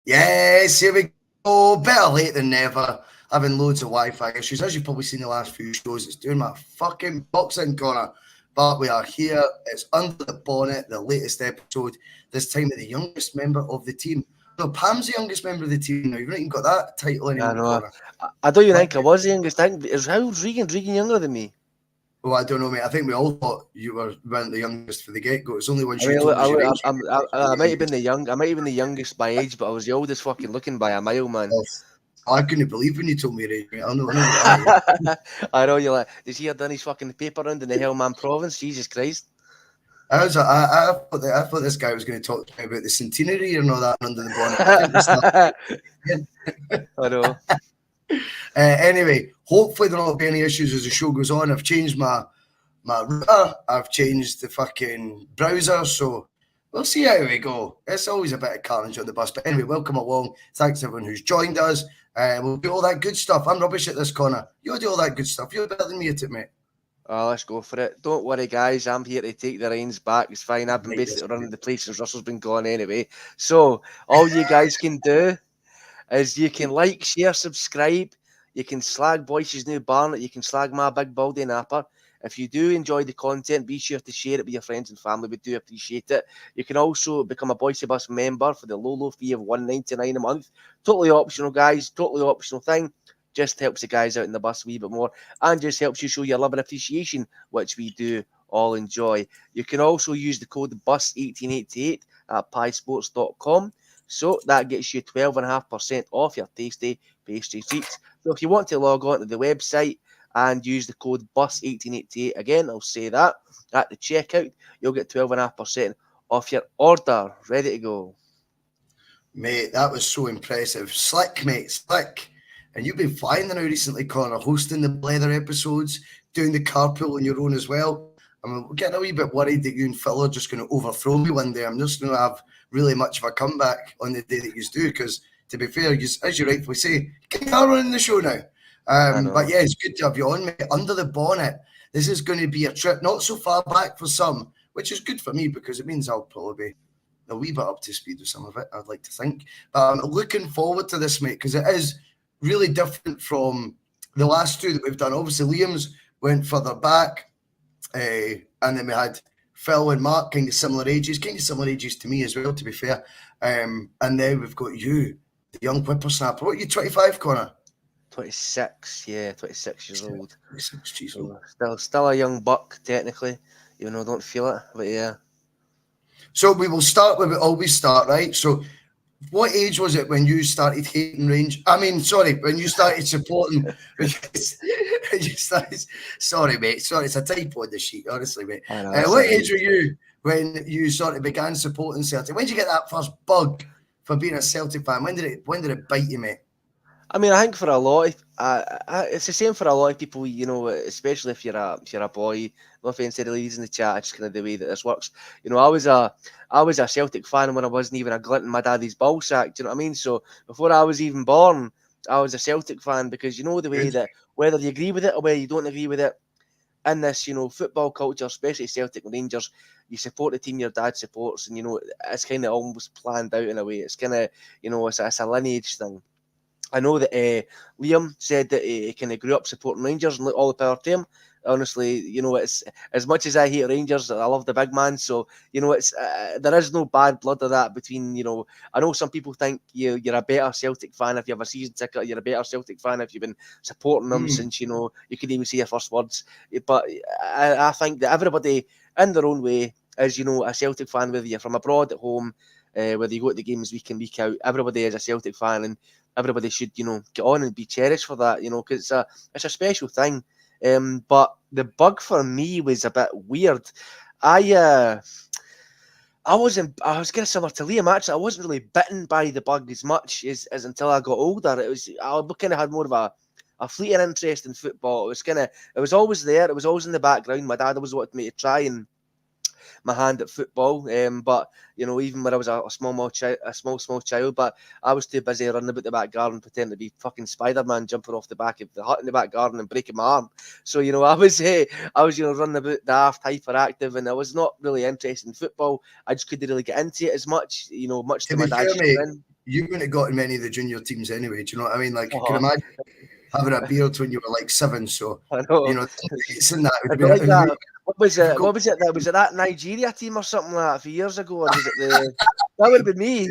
Yes, here we go. Better late than never. Having loads of Wi-Fi issues. As you've probably seen the last few shows, it's doing my fucking boxing corner. But we are here. It's Under the Bonnet, the latest episode. This time with the youngest member of the team. No, Pam's the youngest member of the team now. You've not even got that title anymore, I know. Connor. I don't even think I was the youngest. I think how old's Regan? Regan younger than me? Well, I don't know, mate. I think we all thought you weren't the youngest for the get-go. It's only once I mean, you told us your age. I might have been I might have been the youngest by age, but I was the oldest fucking looking by a mile, man. I couldn't believe when you told me your age, mate. I know. I know you're like, does he have done his fucking paper round in the Hellman province? Jesus Christ. I thought this guy was going to talk to me about the centenary and all that Under the Bonnet. I know. Anyway, hopefully there won't be any issues as the show goes on. I've changed my router. I've changed the fucking browser, so we'll see how we go. It's always a bit of carnage on the bus. But anyway, welcome along. Thanks everyone who's joined us. We'll do all that good stuff. I'm rubbish at this, Connor. You'll do all that good stuff. You're better than me at it, mate. Oh, let's go for it. Don't worry, guys. I'm here to take the reins back. It's fine. I've been basically running the place since Russell's been gone anyway. So all you guys can do is you can like, share, subscribe. You can slag Bhoycie's new Barnet. You can slag my big baldy napper. If you do enjoy the content, be sure to share it with your friends and family. We do appreciate it. You can also become a Bhoycie Bus member for the low fee of $1.99 a month. Totally optional, guys. Totally optional thing. Just helps the guys out in the bus a wee bit more and just helps you show your love and appreciation, which we do all enjoy. You can also use the code BUS1888 at piesports.com. So that gets you 12.5% off your tasty pastry treats. So if you want to log on to the website and use the code BUS1888, again, I'll say that, at the checkout, you'll get 12.5% off your order. Ready to go. Mate, that was so impressive. Slick, mate, slick. And you've been flying now recently, Connor, hosting the Blether episodes, doing the carpool on your own as well. I'm getting a wee bit worried that you and Phil are just going to overthrow me one day. I'm just going to have really much of a comeback on the day that you do, because, to be fair, as you rightfully say, you are running the show now. But yeah, it's good to have you on, mate. Under the Bonnet. This is going to be a trip not so far back for some, which is good for me because it means I'll probably be a wee bit up to speed with some of it, I'd like to think. But I'm looking forward to this, mate, because it is really different from the last two that we've done. Obviously, Liam's went further back, and then we had Phil and Mark, kind of similar ages to me as well, to be fair. And now we've got you, the young whippersnapper. What are you, 25, Connor? 26, yeah, 26 years old. 26 years old. Still a young buck, technically, even though I don't feel it, but yeah. So we will start where we always start, right? So what age was it when you started hating Rangers? When you started supporting. Sorry, mate. Sorry, it's a typo on the sheet, honestly, mate. What age were you when you sort of began supporting Celtic? When did you get that first bug for being a Celtic fan? When did it bite you, mate? I mean, I think for a lot, it's the same for a lot of people, you know, especially if you're a boy. No offense to the ladies in the chat, it's kind of the way that this works. You know, I was a Celtic fan when I wasn't even a glint in my daddy's ball sack. Do you know what I mean? So before I was even born, I was a Celtic fan because you know the way that whether you agree with it or whether you don't agree with it, in this, you know, football culture, especially Celtic and Rangers, you support the team your dad supports, and you know it's kind of almost planned out in a way. It's kind of, you know, it's a lineage thing. I know that Liam said that he kind of grew up supporting Rangers, and all the power to him. Honestly, you know, it's as much as I hate Rangers, I love the big man. So, you know, it's there is no bad blood of that between, you know. I know some people think you're a better Celtic fan if you have a season ticket. You're a better Celtic fan if you've been supporting them since, you know, you could even say your first words. But I think that everybody, in their own way, is, you know, a Celtic fan, whether you're from abroad, at home, whether you go to the games week in, week out. Everybody is a Celtic fan, and everybody should, you know, get on and be cherished for that, you know, because it's a special thing. But the bug for me was a bit weird. I was kind of similar to Liam, actually. I wasn't really bitten by the bug as much as until I got older. I kind of had more of a fleeting interest in football. It was always there. It was always in the background. My dad always wanted me to try and my hand at football, but you know, even when I was a small child, but I was too busy running about the back garden pretending to be fucking Spider-Man, jumping off the back of the hut in the back garden and breaking my arm. So you know, I was you know, running about daft, hyperactive, and I was not really interested in football. I just couldn't really get into it as much, you know, much to my dad's chagrin. you wouldn't have got in many of the junior teams anyway. Do you know what I mean? Like, I can Oh, imagine having a beard when you were like 7. So, I know. you know, it's in that would I'd have be been like that. unreal. What was it? What was it? That was it that Nigeria team or something like that a few years ago, or was it the? That would have been me.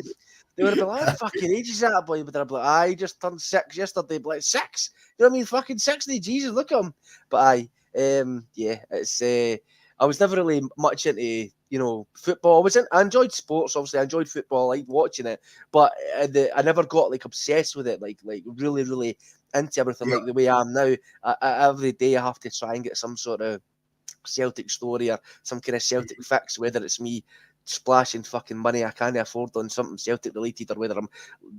They would have been like, fucking ages that boy, but I'd be like, I just turned 6 yesterday. Like 6? You know what I mean? Fucking 60. Jesus, look at him. But yeah, it's. I was never really much into football. I enjoyed sports. Obviously, I enjoyed football. I liked watching it, but I never got like obsessed with it. Like really, really into everything like the way I am now. Every day I have to try and get some sort of Celtic story or some kind of Celtic fix, whether it's me splashing fucking money I can't afford on something Celtic related, or whether I'm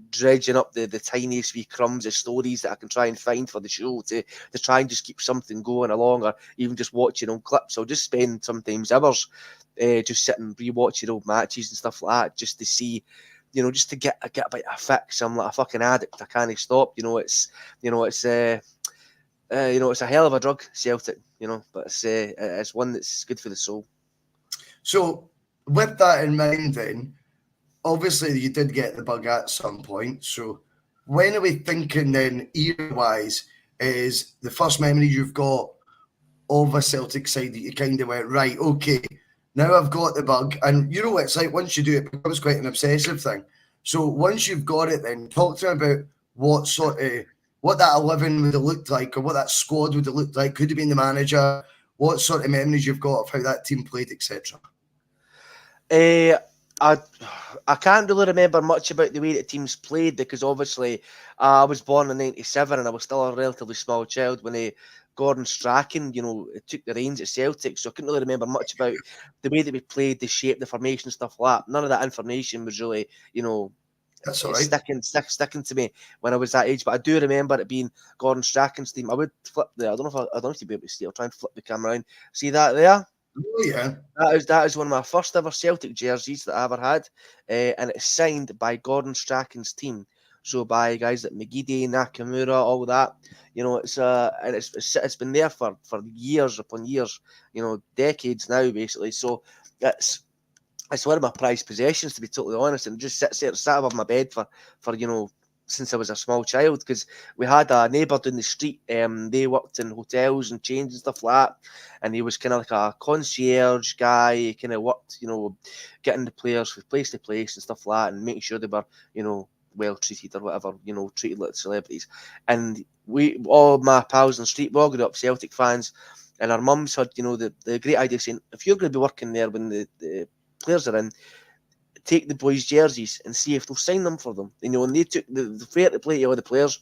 dredging up the tiniest wee crumbs of stories that I can try and find for the show to try and just keep something going along, or even just watching old clips. I'll just spend sometimes hours just sitting rewatching old matches and stuff like that, just to see, just to get a bit of a fix. I'm like a fucking addict. I can't stop. It's it's a hell of a drug, Celtic, but it's one that's good for the soul. So, with that in mind, then, obviously you did get the bug at some point. So, when are we thinking then, era-wise, is the first memory you've got of a Celtic side that you kind of went, right, okay, now I've got the bug. And you know what it's like, once you do it, it becomes quite an obsessive thing. So, once you've got it, then talk to me about what that 11 would have looked like, or what that squad would have looked like. Could have been the manager. What sort of memories you've got of how that team played, etc. I can't really remember much about the way that teams played, because obviously I was born in '97 and I was still a relatively small child when Gordon Strachan, took the reins at Celtic. So I couldn't really remember much about the way that we played, the shape, the formation, stuff like that. None of that information was really, That's all right. sticking to me when I was that age. But I do remember it being Gordon Strachan's team. I would flip I don't know if you'd be able to see. I'll try and flip the camera around. See that there? Oh, yeah. That is one of my first ever Celtic jerseys that I ever had, and it's signed by Gordon Strachan's team. So by guys like McGeady, Nakamura, all that. And it's been there for years upon years, decades now basically. So it's one of my prized possessions, to be totally honest, and it just sat above my bed for since I was a small child, because we had a neighbour down the street. They worked in hotels and chains and stuff like that, and he was kind of like a concierge guy. He kind of worked, getting the players from place to place and stuff like that, and making sure they were, well treated or whatever, treated like celebrities. And all my pals on the street, we all grew up Celtic fans, and our mums had, the great idea saying, if you're going to be working there when the players are in, take the boys' jerseys and see if they'll sign them for them. And they took the fair to play to all the players.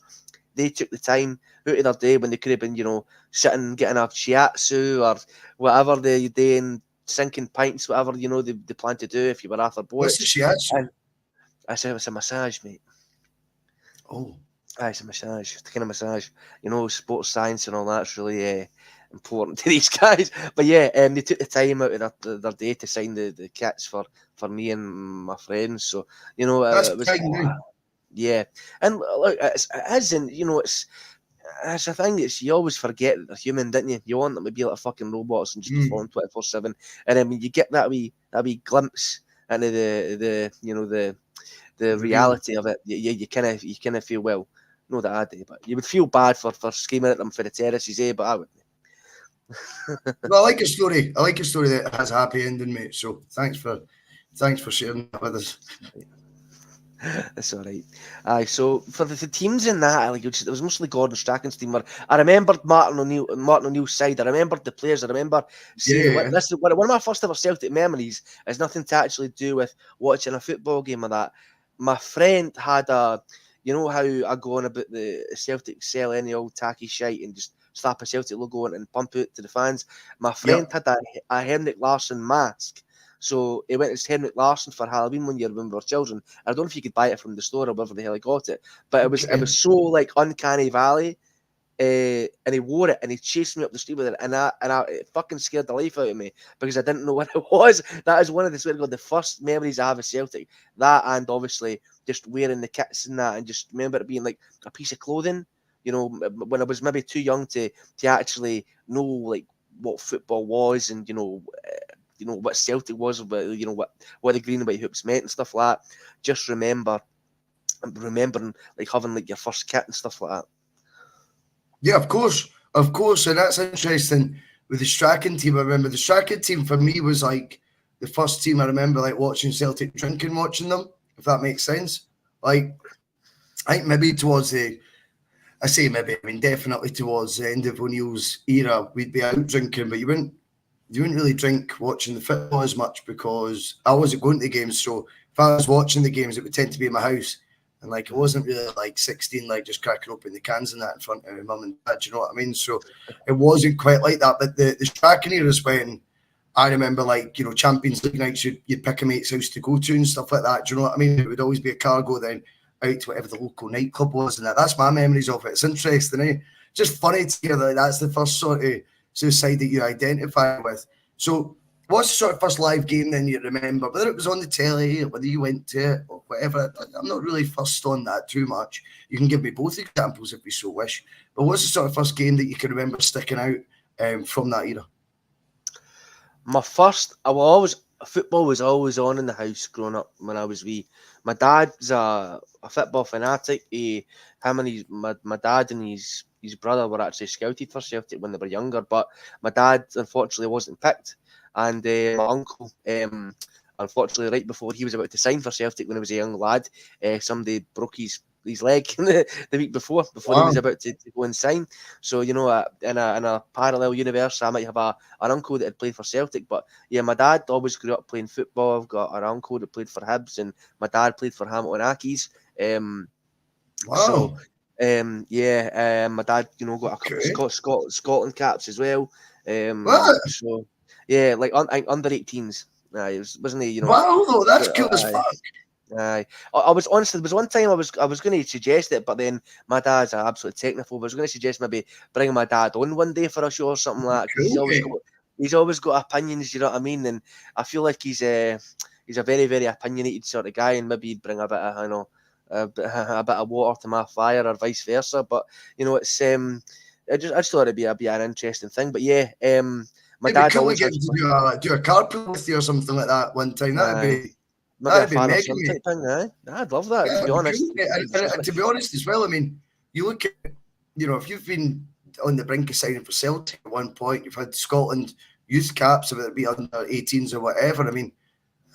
They took the time out of their day when they could have been, sitting getting a shiatsu or whatever they doing, sinking pints, whatever they plan to do if you were Arthur What's the Boyce. shiatsu? And I said it's a massage, mate. Oh, it's a massage, the kind of massage. Sports science and all that's really important to these guys. But yeah, they took the time out of their day to sign the kits for me and my friends. So that's it was kind. yeah. And look, it is, and it's a thing. It's, you always forget that they're human, didn't you? You want them to be like fucking robots and just perform 24/7. And then when you get that wee glimpse into the reality of it, you kind of feel, well, not that I do, but you would feel bad for screaming at them for the terraces, but I wouldn't. Well, I like a story. I like a story that has a happy ending, mate. So thanks for sharing that with us. That's all right. So for the teams in that, it was mostly Gordon Strachan's team. Where I remembered Martin O'Neill's side. I remembered the players. I remember seeing this is one of my first ever Celtic memories. Is nothing to actually do with watching a football game or that. My friend had you know how I go on about the Celtic sell any old tacky shite and just slap a Celtic logo on and pump it to the fans. My friend had a Henrik Larsson mask. So he went as Henrik Larsson for Halloween one year when we were children. I don't know if you could buy it from the store or wherever the hell he got it, but it was so like uncanny valley. And he wore it and he chased me up the street with it, and it fucking scared the life out of me because I didn't know what it was. That is one of the first memories I have of Celtic. That, and obviously just wearing the kits and that, and just remember it being like a piece of clothing. When I was maybe too young to actually know like what football was, and what Celtic was, but what the green and white hoops meant and stuff like that. Just remember remembering like having like your first kit and stuff like that. Yeah, of course, and that's interesting. With the Strachan team, I remember the Strachan team for me was like the first team I remember like watching Celtic drinking, watching them, if that makes sense. Like, I think maybe towards I say maybe, I mean definitely towards the end of O'Neill's era, we'd be out drinking, but you wouldn't really drink watching the football as much because I wasn't going to the games. So if I was watching the games, it would tend to be in my house. And like, it wasn't really like 16, like just cracking open the cans and that in front of my mum and dad, you know what I mean? So it wasn't quite like that. But the Strachan era is when I remember, like, you know, Champions League nights, you'd pick a mate's house to go to and stuff like that. Do you know what I mean? It would always be a cargo then out to whatever the local nightclub was. And that's my memories of it. It's interesting, eh? Just funny to hear that that's the first sort of side that you identify with. So what's the sort of first live game then you remember? Whether it was on the telly or whether you went to it or whatever. I'm not really fussed on that too much. You can give me both examples if you so wish. But what's the sort of first game that you can remember sticking out from that era? My first, football was always on in the house growing up when I was wee. My dad's a football fanatic. My dad and his brother were actually scouted for Celtic when they were younger, but my dad unfortunately wasn't picked, and my uncle, unfortunately, right before he was about to sign for Celtic when he was a young lad, somebody broke his leg the week before he was about to go and sign. So, you know, in a parallel universe, I might have an uncle that had played for Celtic. But yeah, my dad always grew up playing football. I've got an uncle that played for Hibs, and my dad played for Hamilton Accies. So, my dad, you know, got a couple of Scotland caps as well. So, yeah, like under 18s. Wasn't he? You know. Wow, though, that's cool as fuck. I was honestly, there was one time I was going to suggest it, but then my dad's an absolute technophobe. I was going to suggest maybe bringing my dad on one day for a show or something like that. Cool, he's always got opinions, you know what I mean? And I feel like he's a very, very opinionated sort of guy, and maybe he'd bring a bit of, you know, a bit of water to my fire or vice versa. But you know, it's I just thought it'd be an interesting thing. But yeah, my dad cool always do a carpool with you or something like that one time. That'd be mega, type thing, I'd love that, to be honest. And to be honest as well, I mean, you look at, you know, if you've been on the brink of signing for Celtic at one point, you've had Scotland youth caps, whether it be under 18s or whatever. I mean,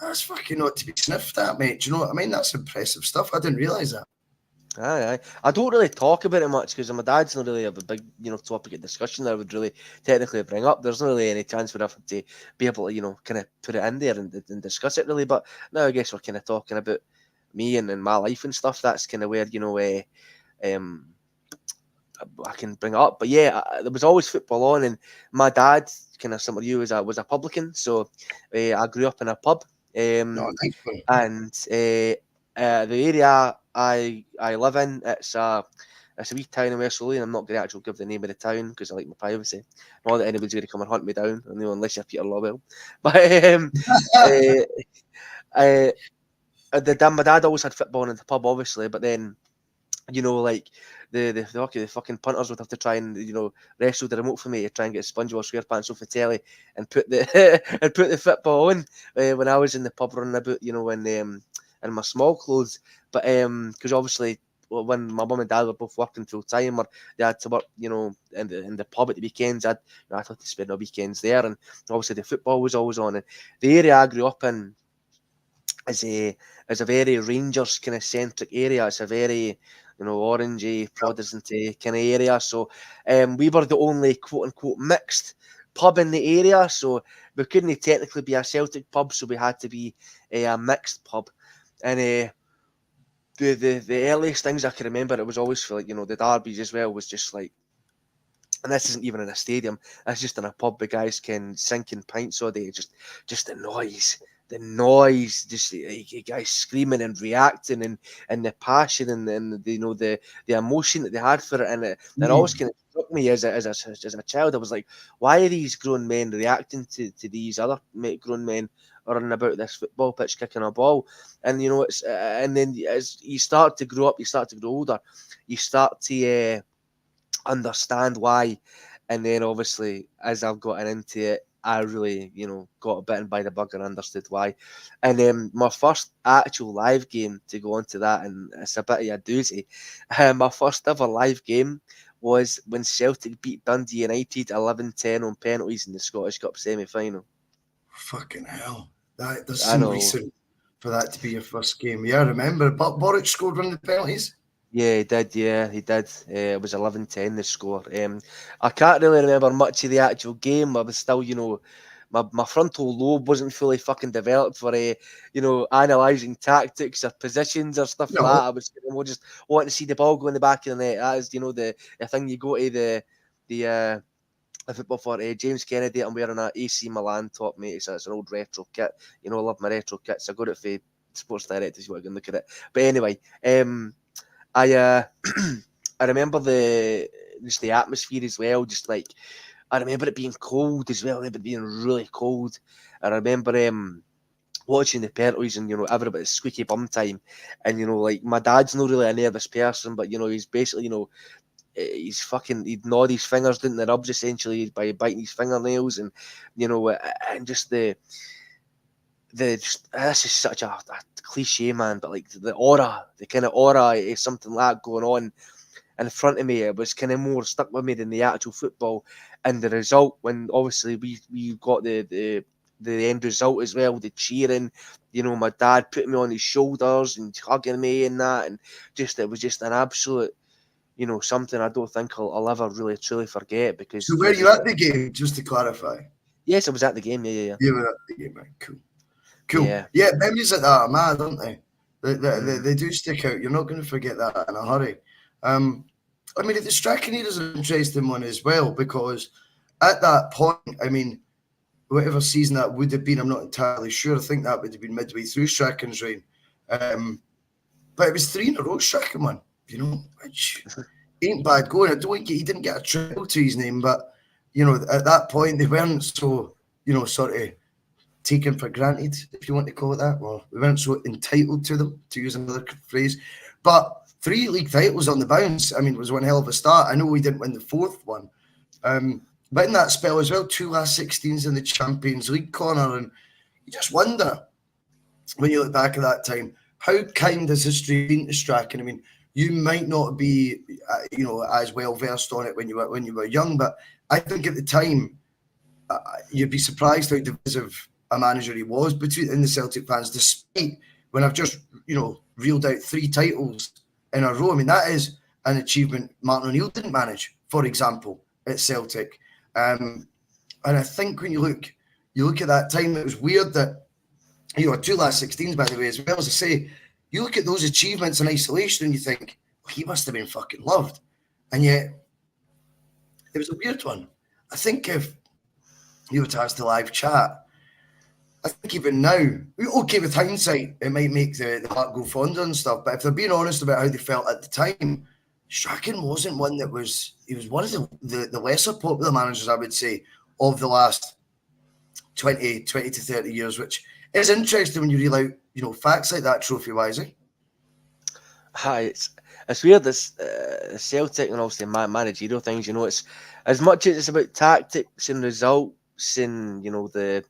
that's fucking not to be sniffed at, mate. Do you know what I mean? That's impressive stuff. I didn't realise that. Aye. I don't really talk about it much because my dad's not really a big, you know, topic of discussion that I would really technically bring up. There's not really any chance for us to be able to, you know, kind of put it in there and discuss it really. But now I guess we're kind of talking about me and my life and stuff. That's kind of where, you know, I can bring it up. But yeah, there was always football on, and my dad, kind of similar to you, was a publican. So I grew up in a pub, and the area I live in, it's a wee town in West Lothian. I'm not going to actually give the name of the town because I like my privacy. Not that anybody's going to come and hunt me down, you know, unless you're Peter Lawwell. But my dad always had football in the pub, obviously. But then, you know, like the fucking punters would have to try and, you know, wrestle the remote for me to try and get SpongeBob SquarePants off the telly and put the football on when I was in the pub running about, you know, when in my small clothes. But because obviously when my mum and dad were both working full time, or they had to work, you know, in the pub at the weekends, I'd have to spend my weekends there, and obviously the football was always on. And the area I grew up in is a very Rangers kind of centric area. It's a very, you know, orangey, Protestant kind of area. So we were the only quote unquote mixed pub in the area. So we couldn't technically be a Celtic pub, so we had to be a mixed pub. And the earliest things I can remember, it was always for, like, you know, the derbies as well, was just like, and this isn't even in a stadium, that's just in a pub, the guys can sinking pints all day, just the noise, just the guys screaming and reacting, and the passion and the, you know, the emotion that they had for it, and it always kind of struck me as a child. I was like, why are these grown men reacting to these other grown men running about this football pitch kicking a ball? And, you know, it's and then as you start to grow up, you start to grow older, you start to understand why. And then obviously as I've gotten into it, I really, got bitten by the bug and understood why. And my first actual live game, to go on to that, and it's a bit of a doozy. My first ever live game was when Celtic beat Dundee United 11-10 on penalties in the Scottish Cup semi-final. Fucking hell. That does I seem know. recent for that to be your first game. Yeah, I remember. But Boric scored one of the penalties. Yeah, he did. Yeah, he did. It was 11-10 the score. I can't really remember much of the actual game. I was still, my frontal lobe wasn't fully fucking developed for, analysing tactics or positions or stuff like that. No. I was just wanting to see the ball go in the back of the net. That is, the thing you go to the football for. James Kennedy, I'm wearing a AC Milan top, mate. So it's an old retro kit. I love my retro kits. I got it for Sports Direct if you want to go and look at it. But anyway, I I remember just the atmosphere as well. Just like I remember it being cold as well. I remember it being really cold. I remember watching the penalties and everybody's squeaky bum time. And like my dad's not really a nervous person, but he's basically he'd nod his fingers down the rubs essentially by biting his fingernails, and and just this is such a cliche, man, but like the aura, the kind of aura is something like that going on in front of me. It was kind of more stuck with me than the actual football and the result. When obviously we got the end result as well, the cheering, my dad putting me on his shoulders and hugging me and that, and it was just an absolute, something I don't think I'll ever really truly forget, because So were you at the game, just to clarify? yes, I was at the game. Yeah. You were at the game, right? Cool. Yeah. Yeah, memories like that are mad, aren't they? Mm. They do stick out. You're not going to forget that in a hurry. I mean, the Strachan is an interesting one as well, because at that point, I mean, whatever season that would have been, I'm not entirely sure. I think that would have been midway through Strachan's reign. But it was 3 in a row Strachan won, which ain't bad going. I don't think he didn't get a triple to his name, but, at that point, they weren't so, sort of taken for granted, if you want to call it that. Well, we weren't so entitled to them, to use another phrase. But 3 league titles on the bounce, I mean, was one hell of a start. I know we didn't win the 4th one. But in that spell as well, 2 last 16s in the Champions League, Conor, and you just wonder, when you look back at that time, how kind has history been to Strachan? I mean, you might not be, as well versed on it when you were young, but I think at the time, you'd be surprised how divisive a manager he was in the Celtic fans, despite when I've just, reeled out 3 titles in a row. I mean, that is an achievement Martin O'Neill didn't manage, for example, at Celtic. And I think when you look at that time, it was weird that, 2 last 16s, by the way, as well. As I say, you look at those achievements in isolation and you think, well, he must have been fucking loved. And yet, it was a weird one. I think if you were to ask the live chat, I think even now, okay, with hindsight, it might make the heart go fonder and stuff, but if they're being honest about how they felt at the time, Strachan wasn't one that he was one of the lesser popular managers, I would say, of the last 20 to 30 years, which is interesting when you reel out, facts like that trophy-wise, eh? Hi, it's weird, this Celtic and obviously managerial things, it's as much as it's about tactics and results and, the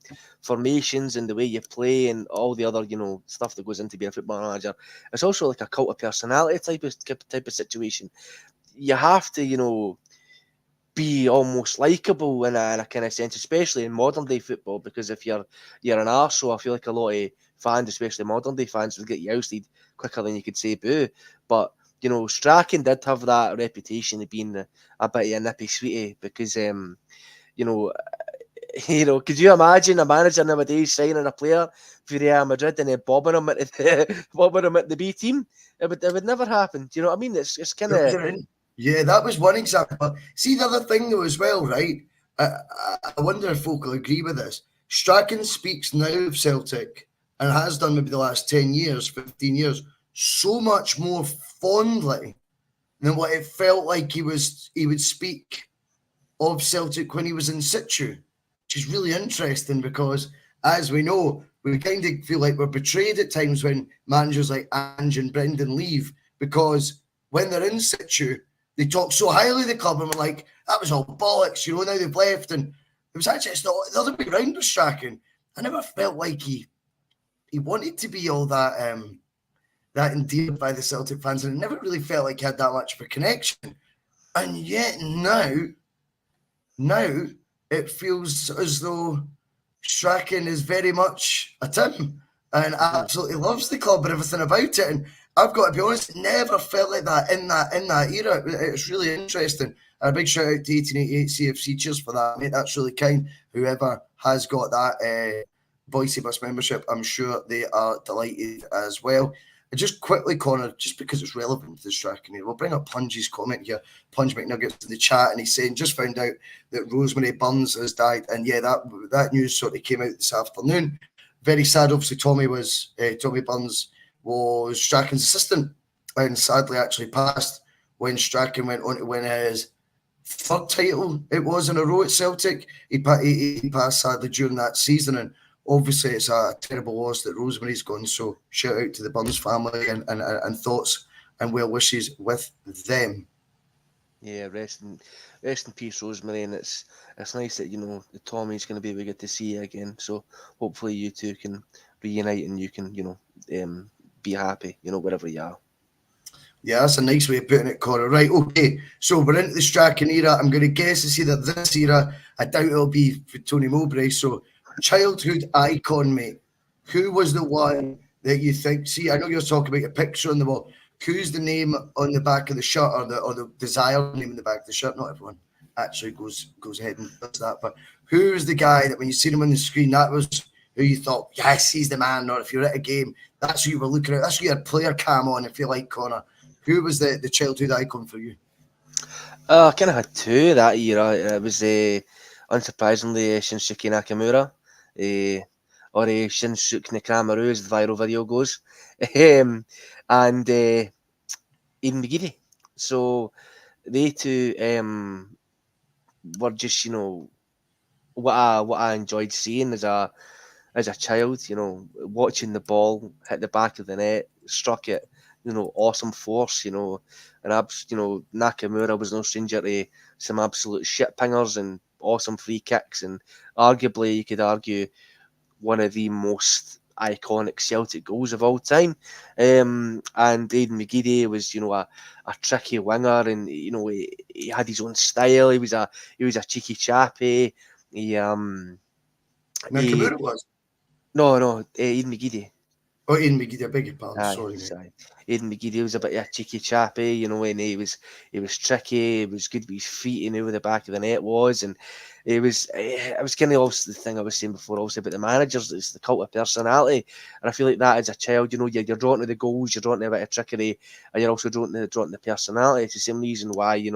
formations and the way you play and all the other, stuff that goes into being a football manager. It's also like a cult of personality type of situation. You have to, be almost likable in a kind of sense, especially in modern day football, because if you're an arsehole, I feel like a lot of fans, especially modern day fans, will get you ousted quicker than you could say boo. But Strachan did have that reputation of being a bit of a nippy sweetie, because could you imagine a manager nowadays signing a player for Real Madrid and then bobbing him at the B team? It would never happen. Do you know what I mean? It's kind of. Yeah, that was one example. See, the other thing though as well, right? I wonder if folk will agree with this. Strachan speaks now of Celtic, and has done maybe the last 10 years, 15 years, so much more fondly than what it felt like he would speak of Celtic when he was in situ, which is really interesting, because, as we know, we kind of feel like we're betrayed at times when managers like Ange and Brendan leave, because when they're in situ, they talk so highly of the club and we're like, that was all bollocks, now they've left. And it was actually it's the other way around with Strachan. I never felt like he wanted to be all that that endeared by the Celtic fans, and it never really felt like he had that much of a connection. And yet now it feels as though Strachan is very much a Tim and absolutely loves the club and everything about it. And I've got to be honest, it never felt like that in that era. It's really interesting. And a big shout out to 1888 CFC. Cheers for that, mate. That's really kind. Whoever has got that Bhoycie Bus membership, I'm sure they are delighted as well. And just quickly, Conor, just because it's relevant to the Strachan here, we'll bring up Pungy's comment here. Punch McNuggets in the chat, and he's saying, just found out that Rosemary Burns has died. And yeah, that news sort of came out this afternoon. Very sad, obviously. Tommy Burns was Strachan's assistant, and sadly actually passed when Strachan went on to win his third title it was in a row at Celtic. He passed sadly during that season, and obviously it's a terrible loss that Rosemary's gone. So shout out to the Burns family and thoughts and well wishes with them. Yeah, rest in peace, Rosemary, and it's nice that Tommy's going to be able to get to see you again. So hopefully you two can reunite and you can be happy, wherever you are. Yeah, that's a nice way of putting it, Conor. Right, okay. So we're into the Strachan era. I'm going to guess it's either this era. I doubt it'll be for Tony Mowbray. So childhood icon, mate. Who was the one that you think? See, I know you're talking about a picture on the wall. Who's the name on the back of the shirt or the desired name on the back of the shirt? Not everyone actually goes ahead and does that. But who's the guy that when you see him on the screen, that was who you thought, yes, he's the man? Or if you're at a game, that's who you were looking at. That's who you had player cam on, if you like, Conor. Who was the childhood icon for you? I kind of had two that era. It was unsurprisingly Shinsuke Nakamura, or Shinsuke Nakamura, as the viral video goes, and Ian McGeady. So they two were just what I enjoyed seeing as a child. Watching the ball hit the back of the net, struck it. Awesome force, and Nakamura was no stranger to some absolute shit pingers and awesome free kicks, and arguably you could argue one of the most iconic Celtic goals of all time. And Aidan McGeady was, a tricky winger, and he had his own style. He was a cheeky chappy. Nakamura was? No, Aidan McGeady. Oh, Ian McGeady, I beg your pardon. Sorry. Aidan McGeady was a bit of a cheeky chappy, and he was tricky. He was good with his feet. He knew where the back of the net was, and it was kind of also the thing I was saying before, also about the managers. It's the cult of personality, and I feel like that as a child, you're drawn to the goals, you're drawn to a bit of trickery, and you're also drawn to the personality. It's the same reason why a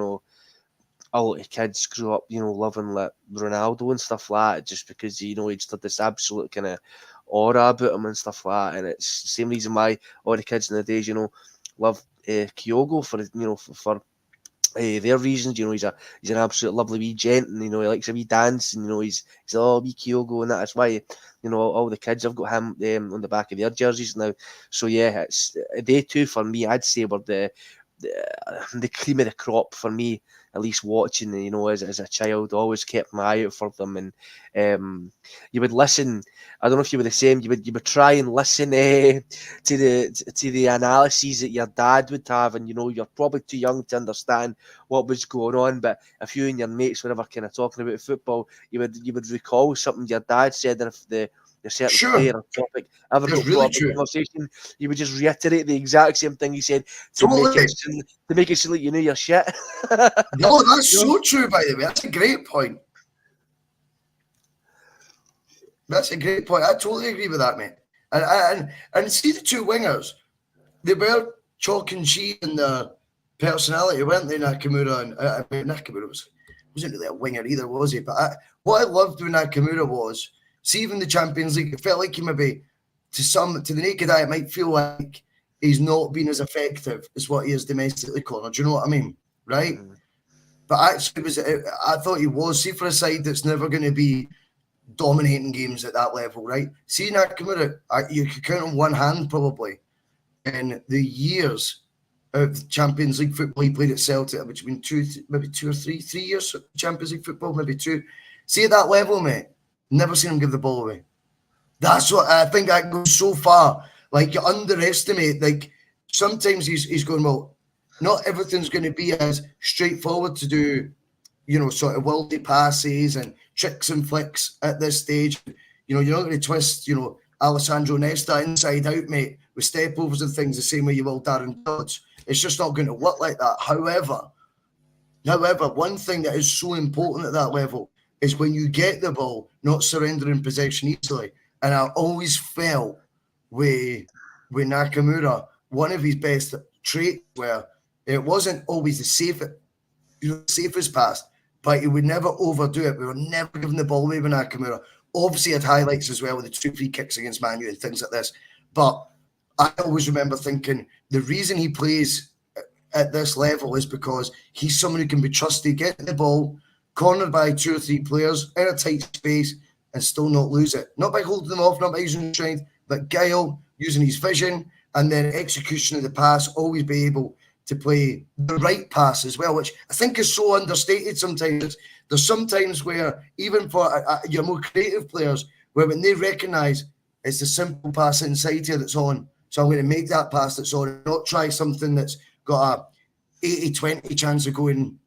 lot of kids grew up, loving like Ronaldo and stuff like that, just because he just had this absolute kind of aura about him and stuff like that. And it's the same reason why all the kids nowadays, love Kyogo for their reasons. He's an absolute lovely wee gent, and he likes a wee dance, and he's all wee Kyogo, and that's why all the kids have got him on the back of their jerseys now. So yeah, it's they two for me. I'd say were the cream of the crop for me, at least watching. As a child, always kept my eye out for them, and you would listen. I don't know if you were the same. You would try and listen to the analyses that your dad would have, and you're probably too young to understand what was going on. But if you and your mates were ever kind of talking about football, you would recall something your dad said, and if the certain player or topic ever got brought up in conversation, you would just reiterate the exact same thing he said to make it seem like you knew your shit. No, that's so true, by the way. That's a great point. That's a great point. I totally agree with that, mate. And see the two wingers, they were chalk and cheese in their personality, weren't they? Nakamura and Nakamura wasn't really a winger either, was he? But what I loved with Nakamura was, see, even the Champions League, it felt like he maybe, to the naked eye, it might feel like he's not been as effective as what he is domestically, Conor. Do you know what I mean? Right? But actually, I thought he was. See, for a side that's never going to be dominating games at that level, right? See, Nakamura, you could count on one hand probably in the years of Champions League football he played at Celtic, which has been 3 years of Champions League football, maybe 2. See at that level, mate, never seen him give the ball away. That's what I think. That goes so far. Like, you underestimate. Like, sometimes he's going, well, not everything's going to be as straightforward to do, sort of wildy passes and tricks and flicks at this stage. You're not going to twist, Alessandro Nesta inside out, mate, with step overs and things the same way you will Darren Dodds. It's just not going to work like that. However, one thing that is so important at that level is when you get the ball, not surrendering possession easily. And I always felt with Nakamura, one of his best traits where it wasn't always the safest pass, but he would never overdo it. We were never giving the ball away with Nakamura. Obviously, had highlights as well with the 2 free kicks against Man U and things like this. But I always remember thinking the reason he plays at this level is because he's someone who can be trusted, get the ball, cornered by 2 or 3 players in a tight space and still not lose it. Not by holding them off, not by using strength, but guile, using his vision, and then execution of the pass, always be able to play the right pass as well, which I think is so understated sometimes. There's sometimes where, even for your more creative players, where when they recognise it's the simple pass inside here that's on, so I'm going to make that pass that's on, not try something that's got a 80-20 chance of going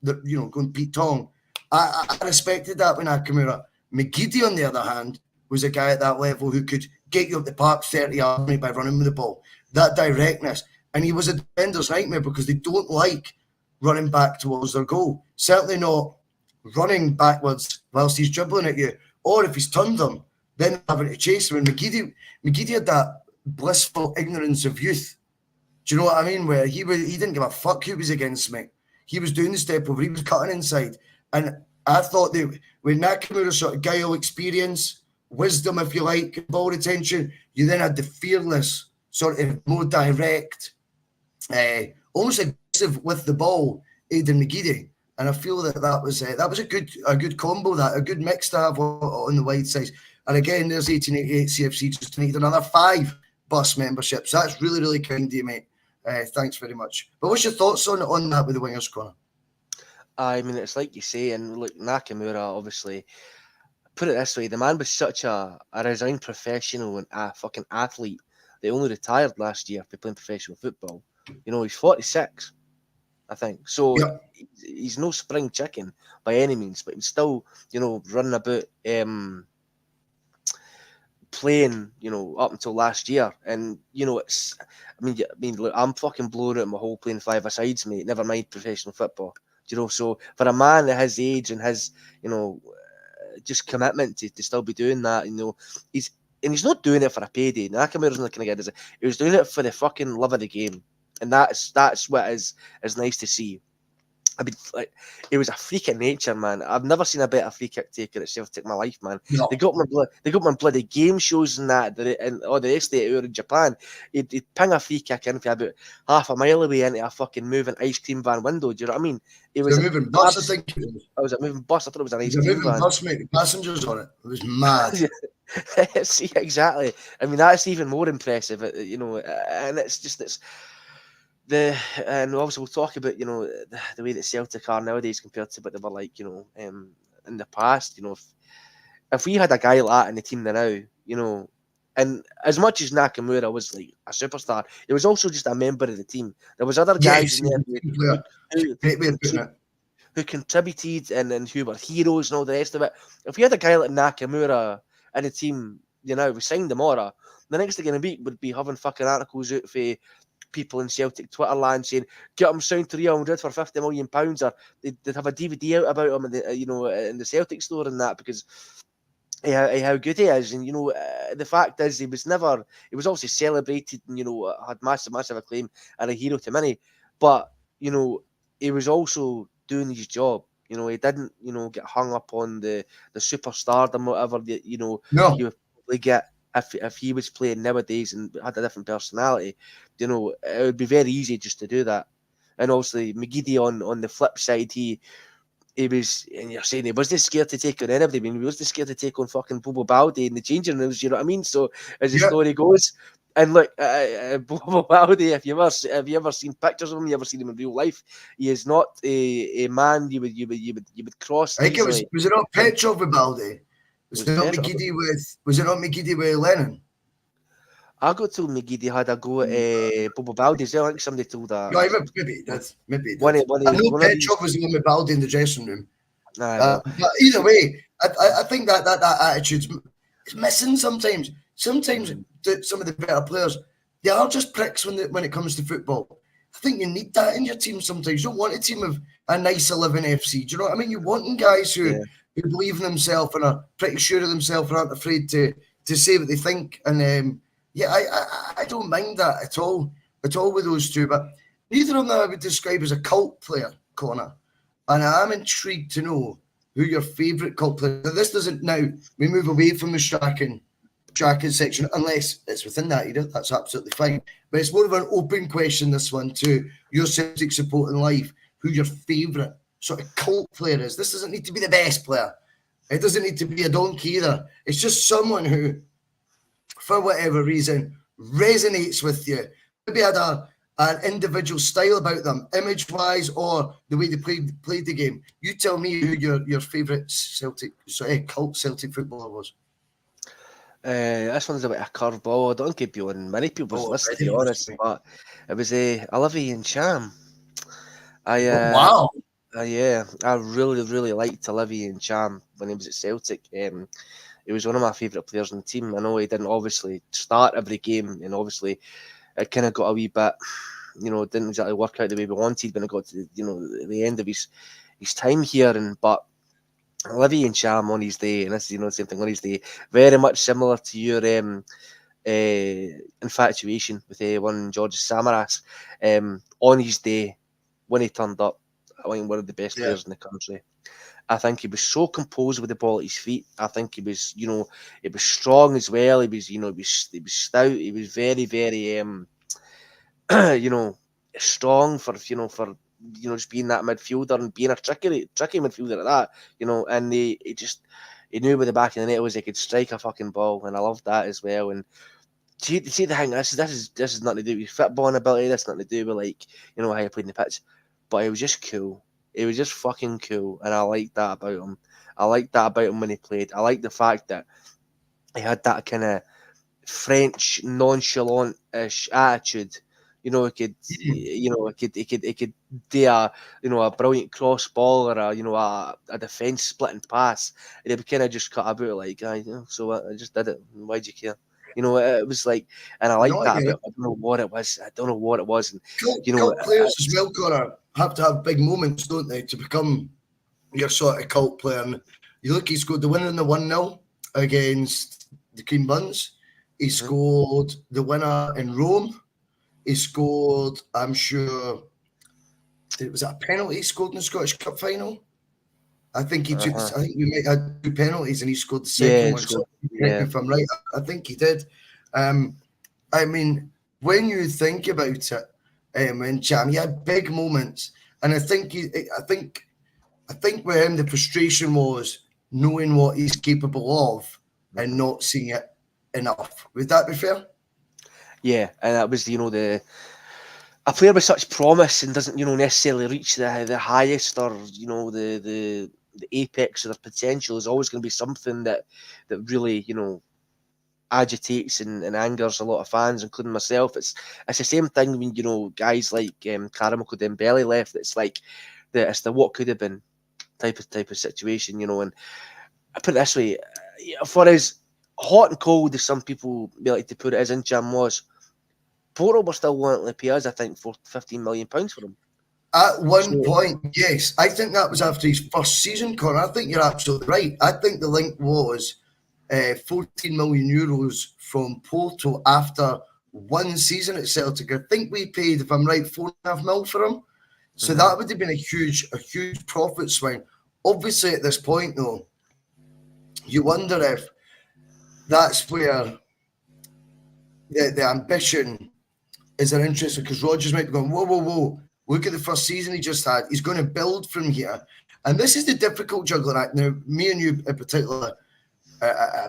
Pete Tong. I respected that with Nakamura. McGeady, on the other hand, was a guy at that level who could get you up the park 30 yards by running with the ball. That directness. And he was a defender's nightmare because they don't like running back towards their goal. Certainly not running backwards whilst he's dribbling at you. Or if he's turned them, then having to chase him. And McGeady had that blissful ignorance of youth. Do you know what I mean? Where he didn't give a fuck who was against me. He was doing the step over. He was cutting inside. And I thought that with Nakamura's sort of guile experience, wisdom, if you like, ball retention, you then had the fearless, sort of more direct, almost aggressive with the ball, Aidan McGeady. And I feel that was a good combo, a good mix to have on the wide side. And again, there's 1888 CFC just need another 5 bus memberships. That's really, really kind of you, mate. Thanks very much. But what's your thoughts on that with the wingers, Conor? I mean, it's like you say, and look, Nakamura, obviously, put it this way, the man was such a resigned professional and a fucking athlete. They only retired last year for playing professional football. He's 46, I think. So yep. He's no spring chicken by any means, but he's still, running about playing, up until last year. And, it's, look, I'm fucking blowing out my whole playing 5-a-sides, mate. Never mind professional football. So for a man at his age and his, just commitment to still be doing that, he's not doing it for a payday. Nakamura's not going to get it. He was doing it for the fucking love of the game, and that's what is nice to see. I mean, like, it was a freak of nature, man. I've never seen a better free kick taker at Celtic in my life, man. No. They got my bloody game shows and that, and all the rest of it over in Japan. He'd ping a free kick in for about half a mile away into a fucking moving ice cream van window. Do you know what I mean? It was a moving bus, I think. It was a moving bus. I thought it was an ice cream van. It was a moving bus, mate. Passengers on it. It was mad. See, exactly. I mean, that's even more impressive, and it's. And obviously we'll talk about the way that Celtic are nowadays compared to what they were like in the past. If we had a guy like that in the team now, and as much as Nakamura was like a superstar, he was also just a member of the team. There was other guys in there who contributed and who were heroes and all the rest of it. If we had a guy like Nakamura in the team, we signed Demora, the next thing in a week would be having fucking articles out for people in Celtic Twitter land saying, get him signed to Real Madrid for £50 million, or they'd have a DVD out about him in the Celtic store and that, because how good he is. And the fact is, he was obviously celebrated and had massive acclaim and a hero to many, but he was also doing his job. He didn't get hung up on the superstardom, whatever that no. He would probably get if he was playing nowadays and had a different personality. It would be very easy just to do that. And obviously McGeady on the flip side, he was, and you're saying he wasn't scared to take on anybody. I mean, he wasn't scared to take on fucking Bobo Baldi in the changing rooms, you know what I mean? So as the story goes, And look, Bhoycie, have you ever seen pictures of him? You ever seen him in real life? He is not a man you would cross I think easily. was it not Petrov with Baldy? Was it not Petrov. McGeady with Lennon? I got told McGeady had a go at Baldy as well. I think somebody told that. No, maybe he did. Maybe he did. One I know of Petrov these. was the one with Baldy in the dressing room. Well, But either way, I think that attitude's missing sometimes. Sometimes some of the better players, they are just pricks when it comes to football. I think you need that in your team sometimes. You don't want a team of a nice 11 FC. Do you know what I mean? You want guys who believe in themselves and are pretty sure of themselves and aren't afraid to say what they think. And I don't mind that at all with those two. But neither of them I would describe as a cult player, Conor. And I am intrigued to know who your favourite cult player is. Now, this doesn't now, we move away from the Strachan section, unless it's within that era, that's absolutely fine. But it's more of an open question, this one, to your Celtic support in life, who your favourite sort of cult player is. This doesn't need to be the best player. It doesn't need to be a donkey either. It's just someone who, for whatever reason, resonates with you. Maybe had an individual style about them, image-wise, or the way they played the game. You tell me who your favourite cult Celtic footballer was. This one's a bit of a curveball. I don't think it'd be on many people's list, to be honest. But it was Olivier Ntcham. Wow. Yeah, I really liked Olivier Ntcham when he was at Celtic. He was one of my favourite players on the team. I know he didn't obviously start every game, and obviously it kind of got a wee bit, didn't exactly work out the way we wanted when it got to the end of his time here. But Olivier Ntcham on his day, and this is the same thing on his day, very much similar to your infatuation with one George Samaras. On his day, when he turned up, I think one of the best players in the country. I think he was so composed with the ball at his feet. I think he was, he was strong as well. He was, he was stout. He was very, very, strong for just being that midfielder and being a tricky midfielder at that, and he knew with the back of the net was he could strike a fucking ball, and I loved that as well. And see the thing, this is nothing to do with football ability. That's nothing to do with how you played in the pitch, but it was just cool. It was just fucking cool, and I liked that about him. I liked that about him when he played. I liked the fact that he had that kind of French nonchalant-ish attitude. He could do a brilliant cross ball or a defence splitting pass, and he would kind of just cut about so I just did it. Why'd you care? It was like, and I liked that. I don't know what it was. And cult players as well, Conor, have to have big moments, don't they, to become your sort of cult player. And you look, he scored the winner in the 1-0 against the Cream Buns. He scored the winner in Rome. He scored, I'm sure, was that a penalty he scored in the Scottish Cup final? I think he took. I think we might have 2 penalties, and he scored the second one. So correct me if I'm right. I think he did. I mean, when you think about it, when Ntcham, he had big moments, and I think with him the frustration was knowing what he's capable of and not seeing it enough. Would that be fair? Yeah, and that was a player with such promise and doesn't necessarily reach the highest or the apex of their potential is always going to be something that really agitates and angers a lot of fans, including myself. It's the same thing when guys like Karamoko Dembele left. It's like it's the what could have been type of situation, and I put it this way, for as hot and cold as some people may like to put it as Ntcham was, Porto were still wanting to pay us, I think, for £15 million for him. At one point, yes. I think that was after his first season, Conor. I think you're absolutely right. I think the link was 14 million euros from Porto after one season at Celtic. I think we paid, if I'm right, 4.5 million for him. So that would have been a huge profit swing. Obviously, at this point, though, you wonder if that's where the ambition is an interest, because Rodgers might be going, whoa. Look at the first season he just had. He's going to build from here. And this is the difficult juggling act. Now, me and you in particular,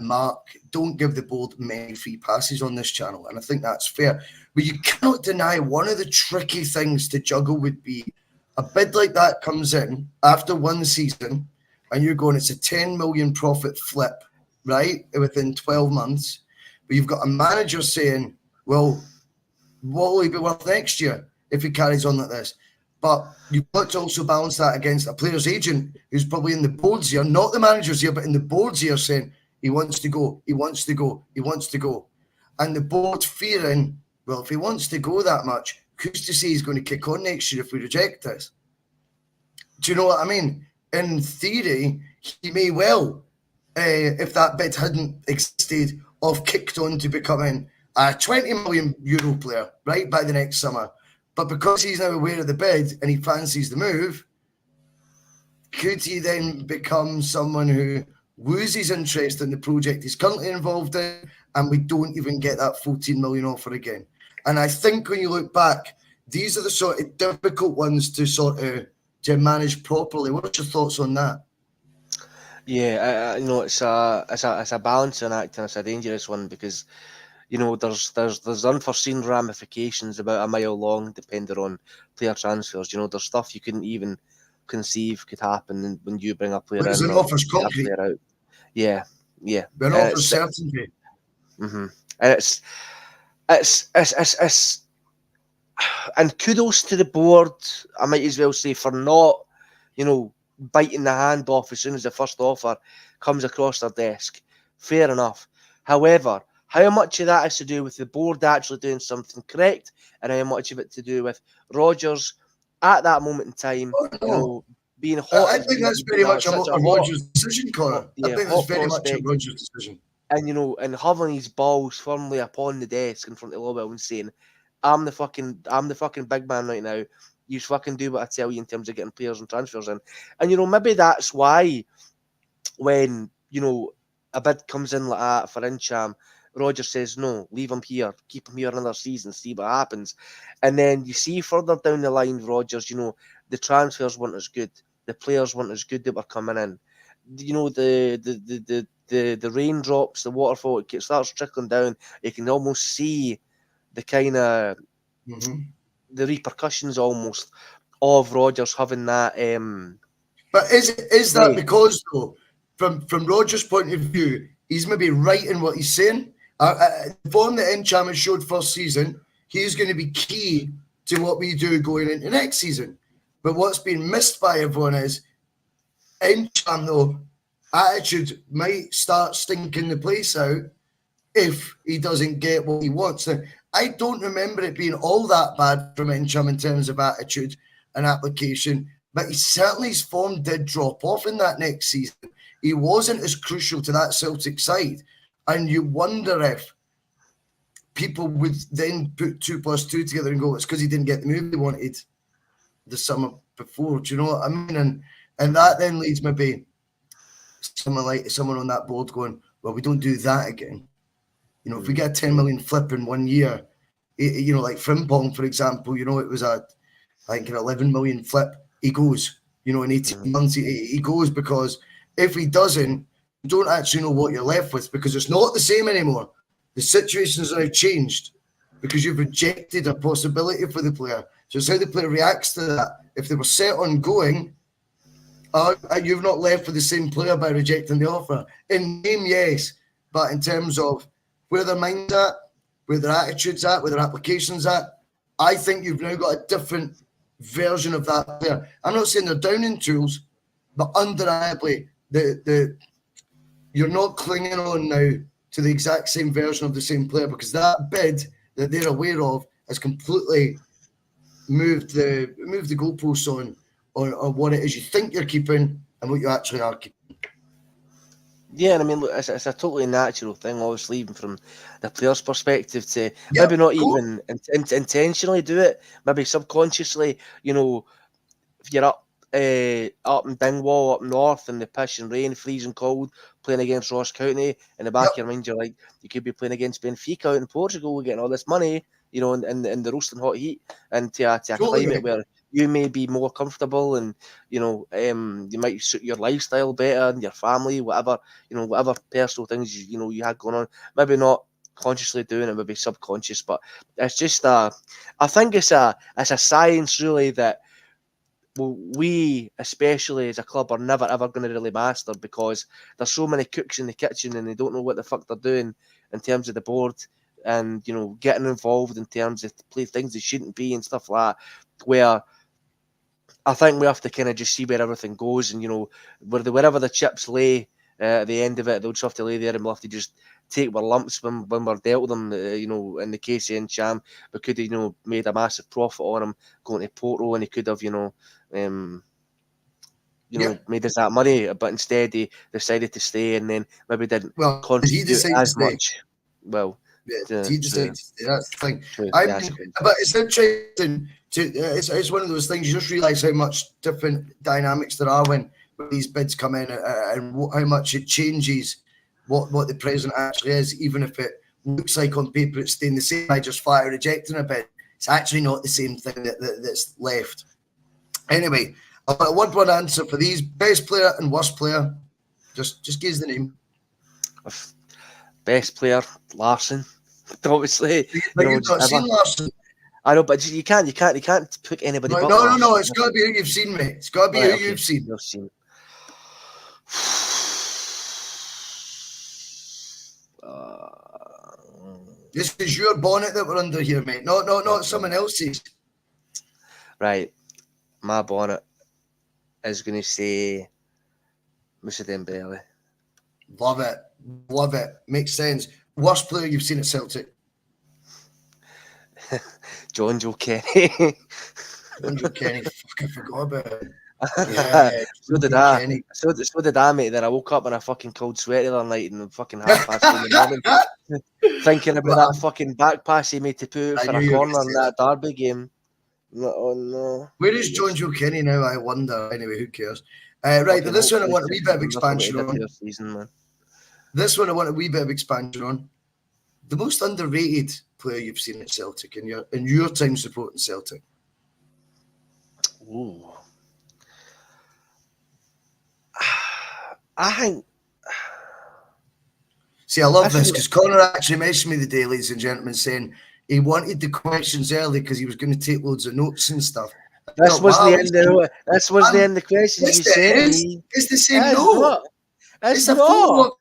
Mark, don't give the board many free passes on this channel, and I think that's fair. But you cannot deny one of the tricky things to juggle would be a bid like that comes in after one season, and you're going, it's a 10 million profit flip, right, within 12 months. But you've got a manager saying, well, what will he be worth next year if he carries on like this? But you've got to also balance that against a player's agent who's probably in the board's ear, not the manager's ear, but in the board's ear saying, he wants to go, he wants to go, he wants to go. And the board fearing, well, if he wants to go that much, who's to say he's going to kick on next year if we reject this? Do you know what I mean? In theory, he may well, if that bid hadn't existed, have kicked on to becoming a 20 million euro player, right, by the next summer. But because he's now aware of the bid and he fancies the move, could he then become someone who loses interest in the project he's currently involved in, and we don't even get that 14 million offer again? And I think when you look back, these are the sort of difficult ones to sort of to manage properly. What's your thoughts on that? Yeah, it's a balancing act, and it's a dangerous one because there's unforeseen ramifications about a mile long, depending on player transfers. There's stuff you couldn't even conceive could happen when you bring a player Because in an or offer's get a concrete. player out. Yeah. An offer's certainty. Mm-hmm. And it's and kudos to the board, I might as well say, for not, biting the hand off as soon as the first offer comes across their desk. Fair enough. However, how much of that is to do with the board actually doing something correct, and how much of it to do with Rodgers at that moment in time, being hot? I think that's very much a Rodgers decision, Conor. I think that's very much a Rodgers decision. And and having his balls firmly upon the desk in front of Lowell and saying, I'm the fucking big man right now. You fucking do what I tell you in terms of getting players and transfers in. And maybe that's why when a bid comes in like that for Ntcham, Rodgers says no, leave him here, keep him here another season, see what happens. And then you see further down the line, Rodgers, the transfers weren't as good, the players weren't as good that were coming in. The raindrops, the waterfall, it starts trickling down. You can almost see the kind of the repercussions almost of Rodgers having that. But is that because though, from Rodgers' point of view, he's maybe right in what he's saying? The form that Ntcham has showed first season, he's going to be key to what we do going into next season. But what's been missed by everyone is Ntcham, though, attitude might start stinking the place out if he doesn't get what he wants. Now, I don't remember it being all that bad from Ntcham in terms of attitude and application, but his form did drop off in that next season. He wasn't as crucial to that Celtic side. And you wonder if people would then put 2 + 2 together and go, it's because he didn't get the move he wanted the summer before. Do you know what I mean? And that then leads maybe someone on that board going, well, we don't do that again. If we get a 10 million flip in 1 year, like Frimpong, for example, it was an 11 million flip. He goes, in 18 months, he goes, because if he doesn't, you don't actually know what you're left with, because it's not the same anymore. The situation's now changed because you've rejected a possibility for the player. So it's how the player reacts to that. If they were set on going, you've not left with the same player by rejecting the offer. In name, yes, but in terms of where their mind's at, where their attitude's at, where their application's at, I think you've now got a different version of that player. I'm not saying they're down in tools, but undeniably, you're not clinging on now to the exact same version of the same player, because that bid that they're aware of has completely moved the goalposts on what it is you think you're keeping and what you actually are keeping. Yeah, and I mean, look, it's a totally natural thing, obviously, even from the player's perspective, to maybe not even intentionally do it, maybe subconsciously. If you're up in Dingwall, up north, in the piss and rain, freezing cold, playing against Ross County, in the back of your mind, you're like, you could be playing against Benfica out in Portugal, getting all this money, in the roasting hot heat, and to a climate where you may be more comfortable, and you might suit your lifestyle better and your family, whatever whatever personal things you had going on. Maybe not consciously doing it, maybe subconscious, but it's just I think it's a science really that we, especially as a club, are never ever going to really master, because there's so many cooks in the kitchen and they don't know what the fuck they're doing in terms of the board, and getting involved in terms of play things they shouldn't be and stuff like that, where I think we have to kind of just see where everything goes, and wherever the chips lay at the end of it, they'll just have to lay there, and we'll have to just take our lumps when we're dealt them. In the case of Ntcham, we could have made a massive profit on him going to Porto, and he could have made us that money, but instead he decided to stay, and then maybe didn't did he contribute decide as to stay? much. Well, Yeah, he decided to stay. That's the thing. true, I yeah, mean, but it's interesting. It's one of those things. You just realise how much different dynamics there are when these bids come in, and how much it changes what the present actually is. Even if it looks like on paper it's staying the same by just flat out rejecting a bid, it's actually not the same thing that's left. Anyway, I've got a 1-1 answer for these: best player and worst player. Just give us the name. Best player, Larson. Obviously, But you've not seen Larson. I know, but you can't pick anybody. No, but no, Larson. no. It's got to be who you've seen, mate. It's got to be who okay. you've seen. You've seen. This is your bonnet that we're under here, mate. No, not someone else's. Right, my bonnet is going to say Moussa Dembele. Love it. Makes sense. Worst player you've seen at Celtic? Joe Kenny. Joe Kenny. Fuck, I forgot about it. Yeah, so did I. So did I, mate. Then I woke up in a fucking cold sweat the other night and fucking 3:30 in the morning, thinking about that fucking back pass he made to put for a corner in that Derby game. Oh no. Where is Joe Kenny now? I wonder. Anyway, who cares? Right, but this one I want a wee bit of expansion on. This one I want a wee bit of expansion on. The most underrated player you've seen at Celtic in your time supporting Celtic. Ooh. I think. See, I love this because Conor actually messaged me the day, ladies and gentlemen, saying he wanted the questions early because he was going to take loads of notes and stuff. This was the end of the questions you said. It's the same note. It's a photo.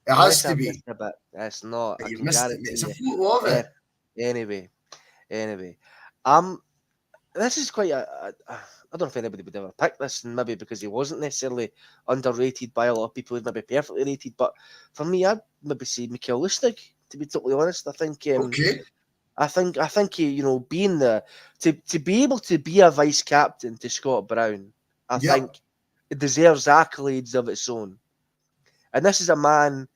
It has to be. It's not. You missed it, mate. It's a photo of it. Anyway. This is quite I don't know if anybody would ever pick this, and maybe because he wasn't necessarily underrated by a lot of people, he's maybe perfectly rated. But for me, I'd maybe say Mikael Lustig, to be totally honest. I think okay. I think he, being to be able to be a vice captain to Scott Brown, I think it deserves accolades of its own. And this is a man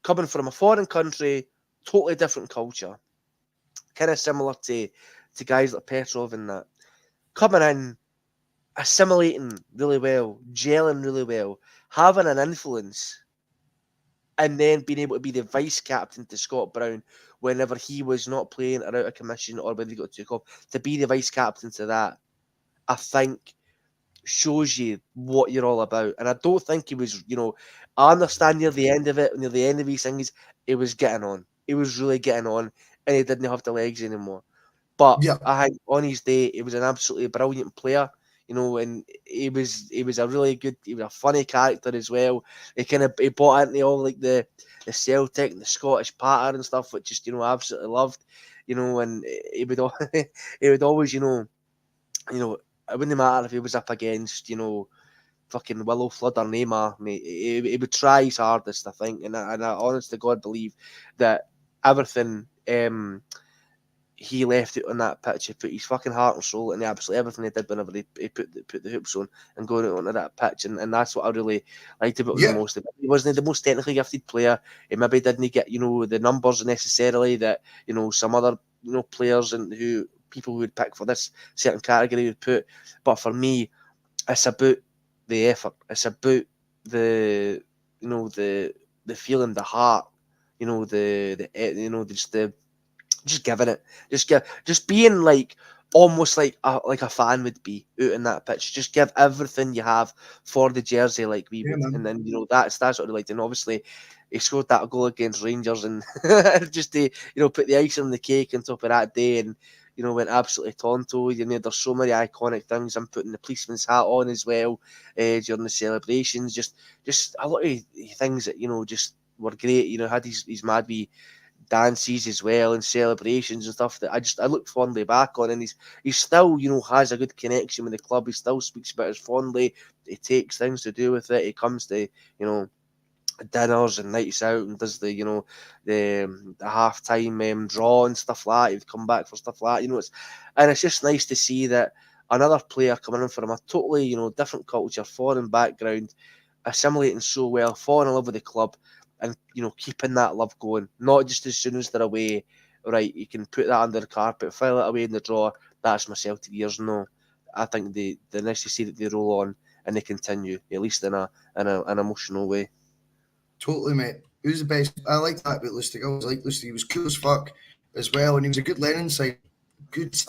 coming from a foreign country, totally different culture, kind of similar to guys like Petrov and that, coming in, assimilating really well, gelling really well, having an influence, and then being able to be the vice captain to Scott Brown whenever he was not playing or out of commission or when he got took off, to be the vice captain to that, I think shows you what you're all about. And I don't think he was, I understand near the end of these things, he was getting on. He was really getting on, and he didn't have the legs anymore. But I think on his day, he was an absolutely brilliant player, and he was a really good, he was a funny character as well. He bought into all like the Celtic and the Scottish patter and stuff, which just I absolutely loved, and he would always, it wouldn't matter if he was up against, fucking Willow Flood or Neymar, mate. He would try his hardest, I think, and I honest to God believe that everything he left it on that pitch. He put his fucking heart and soul into absolutely everything he did whenever he put the hoops on and going out onto that pitch, and that's what I really liked about him the most. He wasn't the most technically gifted player. He maybe didn't get the numbers necessarily that some other players and people who would pick for this certain category would put. But for me, it's about the effort. It's about the the feeling, the heart. Just giving it, just being like almost like a fan would be out in that pitch. Just give everything you have for the jersey, like we would. man. And then, that's what I liked. And obviously, he scored that goal against Rangers, and just to put the icing on the cake on top of that day, and went absolutely tonto. There's so many iconic things. I'm putting the policeman's hat on as well during the celebrations. Just a lot of things that just were great. Had these mad wee dances as well and celebrations and stuff that I look fondly back on, and he still has a good connection with the club. He still speaks about us fondly. He takes things to do with it. He comes to dinners and nights out and does the half time draw and stuff like that. He'd come back for stuff like that. It's just nice to see that another player coming in from a totally different culture, foreign background, assimilating so well, falling in love with the club, and keeping that love going. Not just as soon as they're away, right? You can put that under the carpet, file it away in the drawer. That's my Celtic years. No, I think they're nice to see that they roll on and they continue, at least in an emotional way. Totally, mate. Who's the best? I like that about Lustig. I always liked Lustig. He was cool as fuck as well, and he was a good Lennon sign.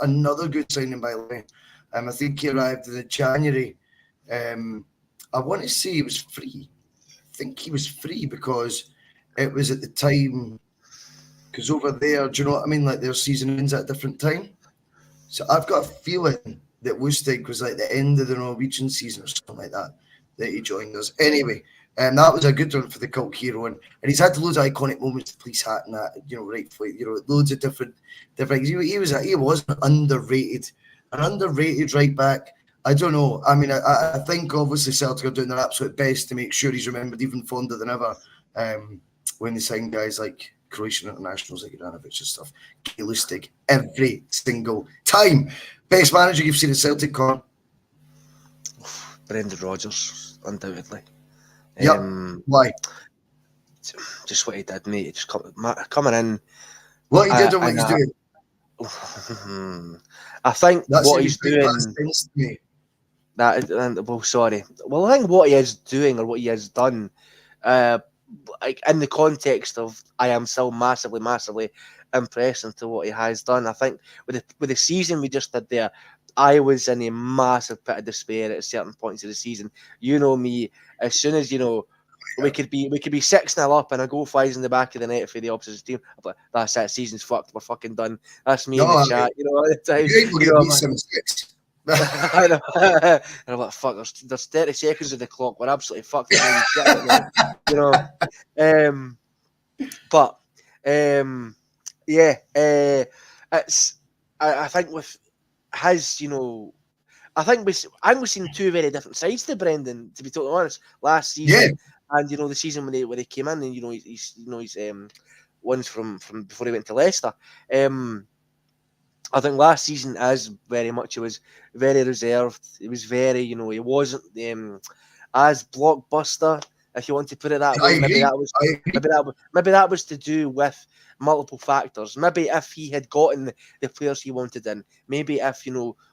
Another good signing by the way. I think he arrived in January. I want to say he was free. I think he was free because it was at the time. Because over there, do you know what I mean? Like their season ends at a different time. So I've got a feeling that Lustig was like the end of the Norwegian season or something like that he joined us. Anyway. That was a good one for the cult hero, and he's had loads of iconic moments. The police hat and that, rightfully, loads of different. He was an underrated right back. I don't know. I mean, I think obviously Celtic are doing their absolute best to make sure he's remembered even fonder than ever. When they sign guys like Croatian internationals like Ivanovic and stuff, Lustig every single time. Best manager you've seen at Celtic, Conor? Brendan Rodgers, undoubtedly. Why? Just what he did, mate. Just coming in. What he did and what he's doing. I think that's what he's doing. I think what he is doing or what he has done, like in the context of, I am still massively, massively impressed into what he has done. I think with the season we just did there, I was in a massive pit of despair at certain points of the season. You know me, as soon as we could be 6-0 up and a goal flies in the back of the net for the opposite team, I'm like, that's it, season's fucked, we're fucking done. That's me in the chat, all the time. You ain't gonna get 7-6. I know. And I'm like, fuck, there's 30 seconds of the clock, we're absolutely fucked. It's I think with his, I think we've seen two very different sides to Brendan, to be totally honest. Last season and the season when he came in, and he's ones from before he went to Leicester. I think last season, as very much, it was very reserved. It was very, he wasn't as blockbuster, if you want to put it that way. Maybe that was to do with multiple factors. Maybe if he had gotten the players he wanted in, maybe if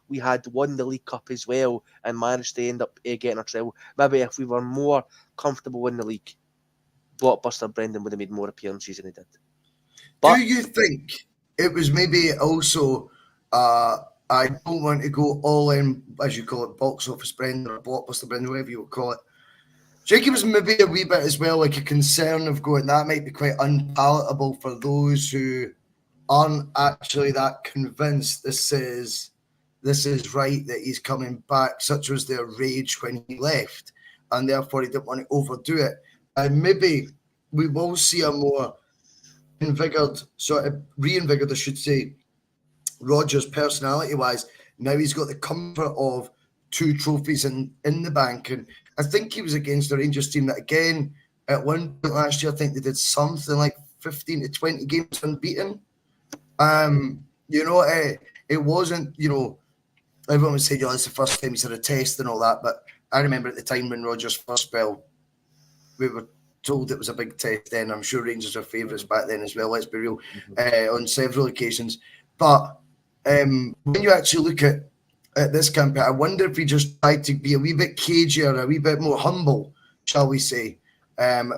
we had won the League Cup as well and managed to end up getting a treble, maybe if we were more comfortable in the league, blockbuster Brendan would have made more appearances than he did. But do you think it was maybe also I don't want to go all in, as you call it, box office Brendan or blockbuster Brendan, whatever you would call it. Do you think it was maybe a wee bit as well, like a concern of going, that might be quite unpalatable for those who aren't actually that convinced this is right, that he's coming back, such was their rage when he left, and therefore he didn't want to overdo it. And maybe we will see a more reinvigorated, I should say, Rodgers personality-wise. Now he's got the comfort of 2 trophies in the bank, and I think he was against the Rangers team that, again, at one point last year, I think they did something like 15 to 20 games unbeaten. It wasn't, everyone would say, it's the first time he's had a test and all that, but I remember at the time when Rodgers first spell, we were told it was a big test then. I'm sure Rangers were favourites back then as well, let's be real, on several occasions. But when you actually look at this campaign, I wonder if he just tried to be a wee bit cagier, a wee bit more humble, shall we say,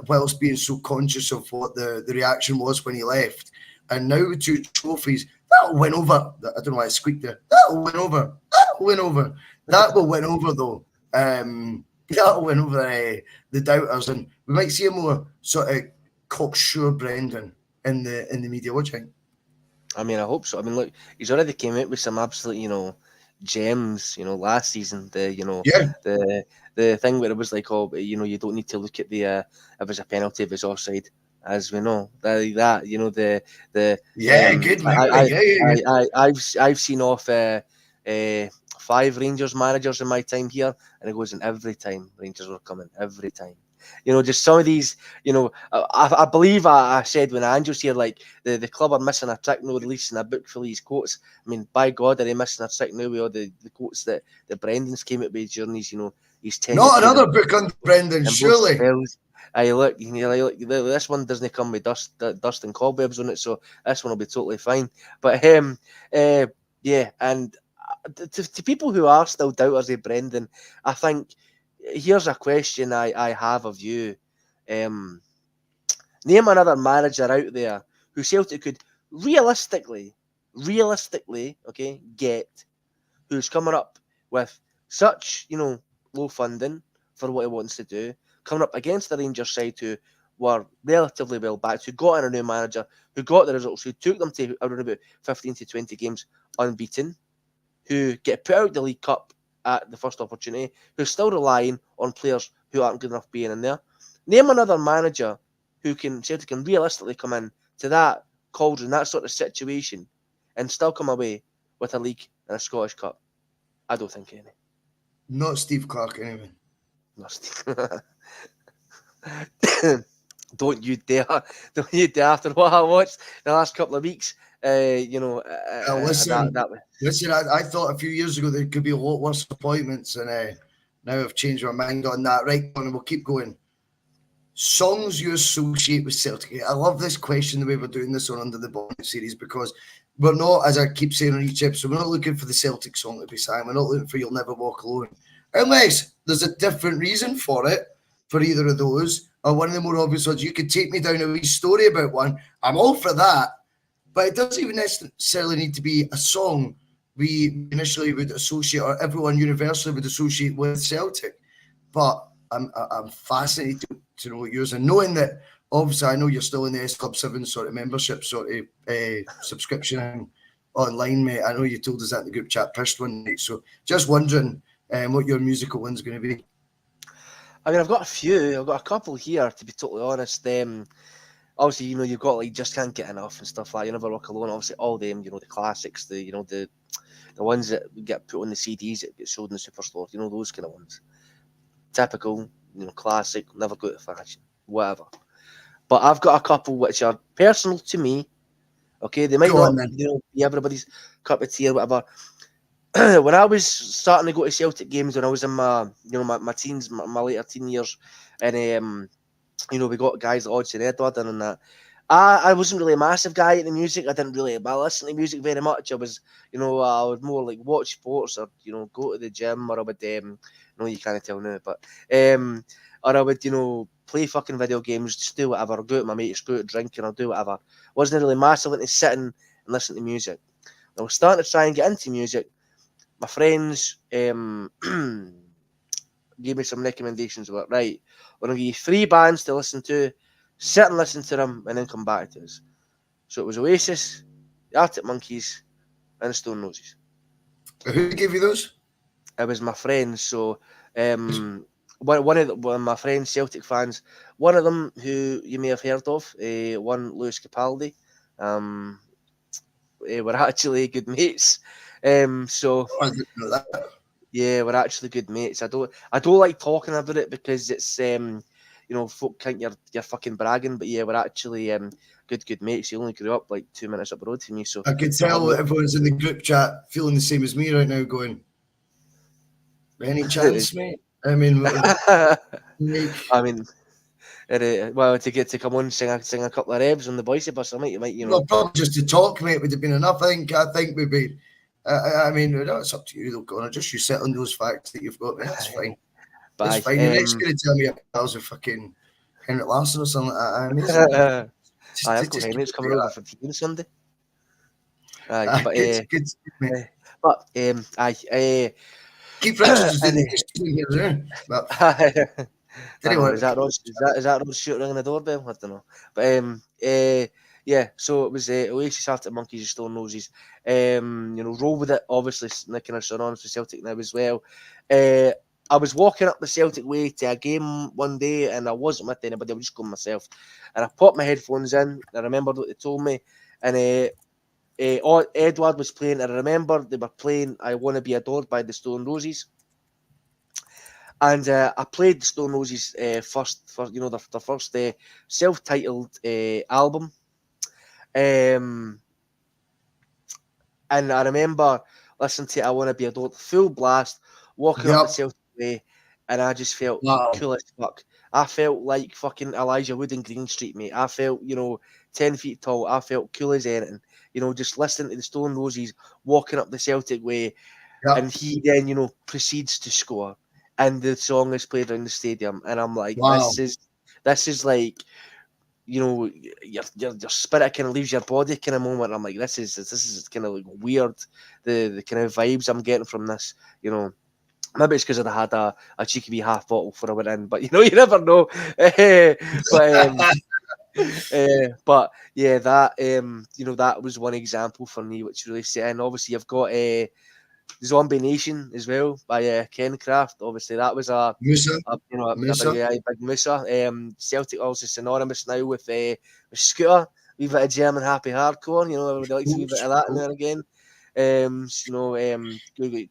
whilst being so conscious of what the reaction was when he left. And now with 2 trophies, That'll win over. I don't know why I squeaked there. That'll win over. That'll win over. That will win over, though. That'll win over the doubters, and we might see a more sort of cocksure Brendan in the media. What do you think? I mean, I hope so. I mean, look, he's already came out with some absolute, gems, last season. The thing where it was like, oh, you don't need to look at the if it's a penalty, if it's offside, as we know. Good memory. I've seen off 5 Rangers managers in my time here, and it goes in every time Rangers were coming, every time. Just some of these, I believe I said when Andrew's here, like the club are missing a trick, no releasing a book for these quotes. I mean, by God, are they missing a trick now with all the quotes that the Brendan's came out with during his, his tenure. Not another book on Brendan, surely. Look, this one doesn't come with dust and cobwebs on it, so this one will be totally fine. But and to people who are still doubters of Brendan, I think here's a question I have of you. Name another manager out there who Celtic could realistically, okay, get, who's coming up with such, low funding for what he wants to do, coming up against the Rangers side who were relatively well backed, who got in a new manager, who got the results, who took them to around about 15 to 20 games unbeaten, who get put out the League Cup at the first opportunity, who's still relying on players who aren't good enough being in there. Name another manager who Celtic can realistically come in to that cauldron, that sort of situation, and still come away with a league and a Scottish Cup. I don't think any. Not Steve Clarke, anyway. Not Steve. Don't you dare after what I watched the last couple of weeks. Listen, I thought a few years ago there could be a lot worse appointments, and now I've changed my mind on that. Right, and we'll keep going. Songs you associate with Celtic. I love this question, the way we're doing this on Under the Bonnet series, because we're not, as I keep saying on each episode, we're not looking for the Celtic song to be sang. We're not looking for You'll Never Walk Alone. Unless there's a different reason for it, for either of those, or one of the more obvious ones. You could take me down a wee story about one. I'm all for that. But it doesn't even necessarily need to be a song we initially would associate, or everyone universally would associate with Celtic. But I'm fascinated to know what yours, and knowing that obviously I know you're still in the S Club 7 sort of membership sort of subscription online, mate. I know you told us that in the group chat pushed one night. So just wondering what your musical one's going to be. I mean, I've got a few. I've got a couple here, to be totally honest. Obviously, you've got like Just Can't Get Enough and stuff like You Never Walk Alone. Obviously, all them, the classics, the ones that get put on the CDs that get sold in the superstore, those kind of ones. Typical, classic, never go to fashion, whatever. But I've got a couple which are personal to me. Okay, they might not be everybody's cup of tea or whatever. When I was starting to go to Celtic games, when I was in my, my teens, my later teen years, and we got guys like Odds and Edward and that. I wasn't really a massive guy at the music. I didn't really listen to music very much. I was, I would more like watch sports or, go to the gym, or I would, no, you can't tell now, but, or I would, play fucking video games, just do whatever, or go out with my mates, go out drinking, or do whatever. Wasn't really massive into sitting and listening to music. I was starting to try and get into music. My friends gave me some recommendations about, right, we're going to give you 3 bands to listen to, sit and listen to them, and then come back to us. So it was Oasis, the Arctic Monkeys, and the Stone Roses. Who gave you those? It was my friends. So one of my friends, Celtic fans, one of them who you may have heard of, one Lewis Capaldi, we're actually good mates. So I didn't know that. Yeah, we're actually good mates. I don't like talking about it because it's folk think you're fucking bragging, but yeah, we're actually good mates. He only grew up like 2 minutes up the road from me. So I could tell that everyone's in the group chat feeling the same as me right now, going, any chance, mate? I mean, well, to get to come on sing a couple of revs on the Bhoycie Bus, you might. Well, probably just to talk, mate, would have been enough. I think we'd be. I mean, it's up to you, though, Conor. Just you sit on those facts that you've got. That's fine. But that's fine. You're next going to tell me I was a fucking Henrik Larsson or something like that. Amazing. Uncle Henrik's coming over for tea on Sunday. Aye, but Good, mate. aye. Keith Richards is doing And, the history here, isn't he? But I did he know, want is to that keep Rod? Is that Rod Stewart ringing the doorbell? I don't know. But yeah. So it was Oasis after Monkeys and Stone Roses. Roll with it. Obviously, kind of synonymous with Celtic now as well. I was walking up the Celtic way to a game one day, and I wasn't with anybody. I was just going myself, and I popped my headphones in. I remembered what they told me, and Edward was playing. I remember they were playing "I Want to Be Adored" by the Stone Roses. And I played the Stone Roses first, for their first self-titled album, and I remember listening to "I Want to Be Adored" full blast, walking up the Yep. Celtic way, and I just felt Wow. cool as fuck. I felt like fucking Elijah Wood in Green Street, mate. I felt 10 feet tall. I felt cool as anything. Just listening to the Stone Roses, walking up the Celtic way, and Yep. he then proceeds to score, and the song is played around the stadium, and I'm like, Wow. this is like your spirit kind of leaves your body kind of moment. I'm like, this is kind of like weird, the kind of vibes I'm getting from this. Maybe it's because I had a cheeky wee half bottle before I went in, but you never know. But yeah, that that was one example for me which really set in. Obviously, you've got Zombie Nation as well by Ken Craft. Obviously, that was Musa. a Musa. big Musa. Celtic also synonymous now with Scooter, wee bit of German happy hardcore. Everybody likes a wee bit of that now and again.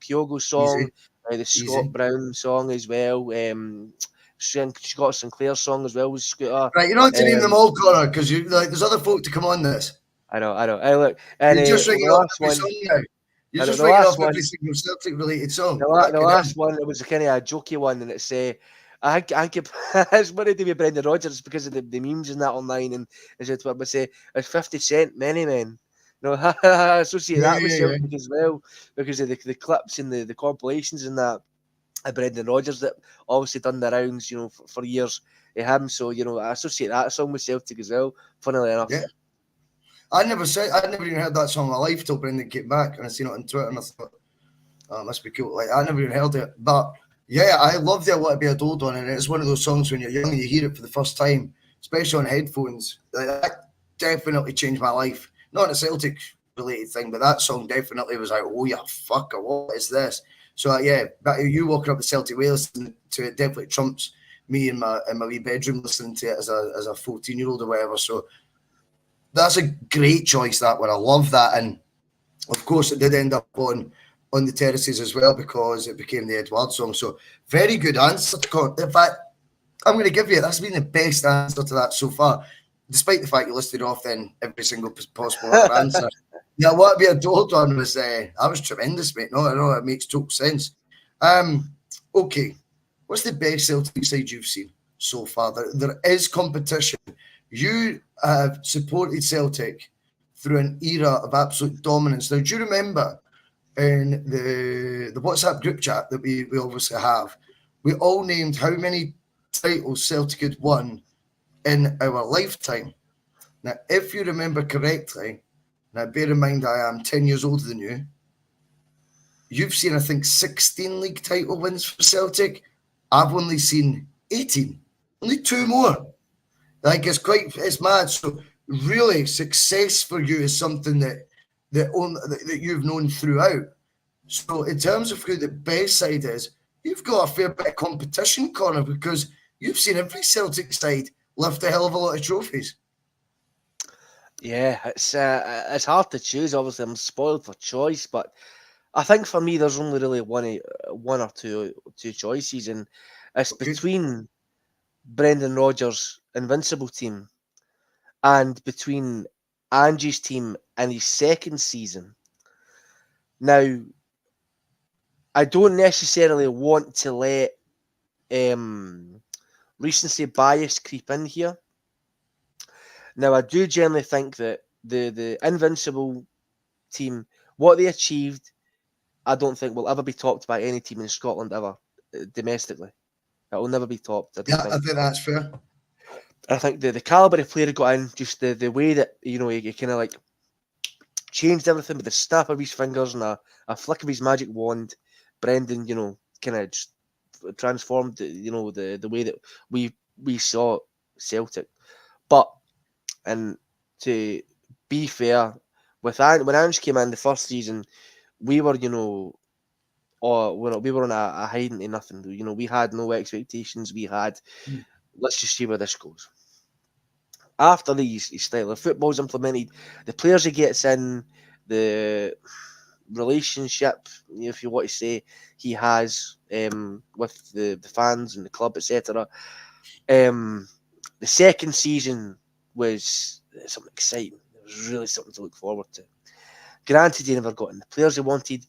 Kyogo's song, Easy. the Scott Easy. Brown song as well. Scott Sinclair's song as well was Scooter. Right, you don't have to name them all, Connor, because there's other folk to come on this. I know. Hey, look, and You're just the ringing off last every one. song now. You're just The ringing last off one. every single Celtic related song. The last one, it was a kind of a jokey one, and it's I think it's funny to be Brendan Rodgers because of the memes and that online, and as it were, say it's 50 Cent, Many Men. I associate that with Celtic as well because of the clips and the compilations and that. Brendan Rodgers that obviously done the rounds, for years. Him, so I associate that song with Celtic as well. Funnily enough. Yeah. I'd never even heard that song in my life till Brendan came back, and I seen it on Twitter, and I thought, oh, it must be cool. Like, I never even heard it, but yeah, I love the "I Want to Be Adored" one, and it's one of those songs when you're young and you hear it for the first time, especially on headphones. Like, that definitely changed my life. Not a Celtic related thing, but that song definitely was like, oh yeah, fucker, what is this? So yeah, but you walking up the Celtic way listening to it definitely trumps me in my wee bedroom listening to it as a 14-year-old or whatever. So that's a great choice, that one. I love that, and of course it did end up on the terraces as well because it became the Edward song. So very good answer. In fact, I'm going to give you that's been the best answer to that so far, despite the fact you listed off then every single possible other answer. Yeah, what be adored one was that was tremendous, mate. No, I know it makes total sense. Okay, what's the best Celtic side you've seen so far? There is competition. You have supported Celtic through an era of absolute dominance. Now, do you remember in the WhatsApp group chat that we obviously have, we all named how many titles Celtic had won in our lifetime. Now, if you remember correctly, now bear in mind I am 10 years older than you, you've seen, I think, 16 league title wins for Celtic. I've only seen 18, only 2 more. Like, it's mad. So really, success for you is something that you've known throughout. So in terms of who the best side is, you've got a fair bit of competition, Connor, because you've seen every Celtic side lift a hell of a lot of trophies. Yeah, it's hard to choose. Obviously, I'm spoiled for choice, but I think for me, there's only really one or two choices, and it's between Brendan Rodgers' Invincible team and between Angie's team in his second season. Now, I don't necessarily want to let recency bias creep in here. Now, I do generally think that the Invincible team, what they achieved, I don't think will ever be topped by any team in Scotland ever, domestically. It will never be topped. I think that's fair. I think the calibre of player got in, just the way that he kind of like changed everything with the snap of his fingers and a flick of his magic wand. Brendan, kind of just transformed, the way that we saw Celtic. But, and to be fair, when Ange came in the first season, we were, we were on a hiding to nothing. We had no expectations. We had, let's just see where this goes. After his style of football's implemented, the players he gets in, the relationship, if you want to say, he has with the fans and the club, etc. The second season was something exciting. It was really something to look forward to. Granted, he never got in the players he wanted,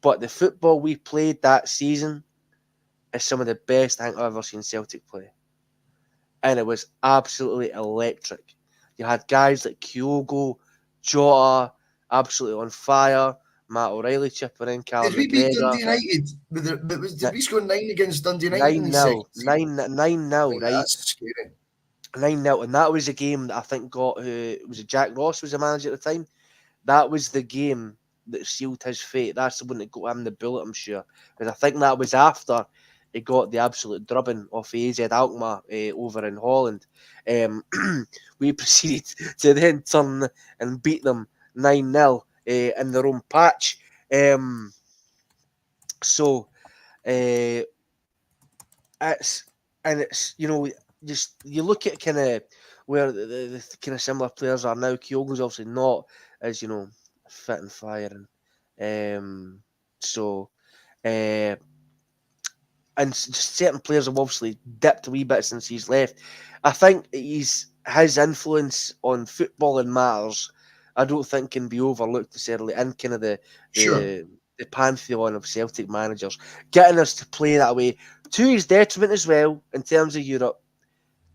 but the football we played that season is some of the best I think I've ever seen Celtic play. And it was absolutely electric. You had guys like Kyogo, Jota, absolutely on fire. Matt O'Reilly chipping in, Callum Did we beat McGregor. Dundee United? Did we score 9 against Dundee United in the 9-0. second season? 9-0, right? That's scary. 9-0. And that was a game that I think was it Jack Ross was the manager at the time? That was the game that sealed his fate. That's the one that got him the bullet, I'm sure. Because I think that was after he got the absolute drubbing off AZ Alkmaar over in Holland. We proceeded to then turn and beat them 9-0 in their own patch. So it's just you look at kind of where the kind of similar players are now. Kyogo's obviously not as fit and firing. And certain players have obviously dipped a wee bit since he's left. I think his influence on footballing matters. I don't think can be overlooked necessarily in kind of the pantheon of Celtic managers, getting us to play that way to his detriment as well in terms of Europe.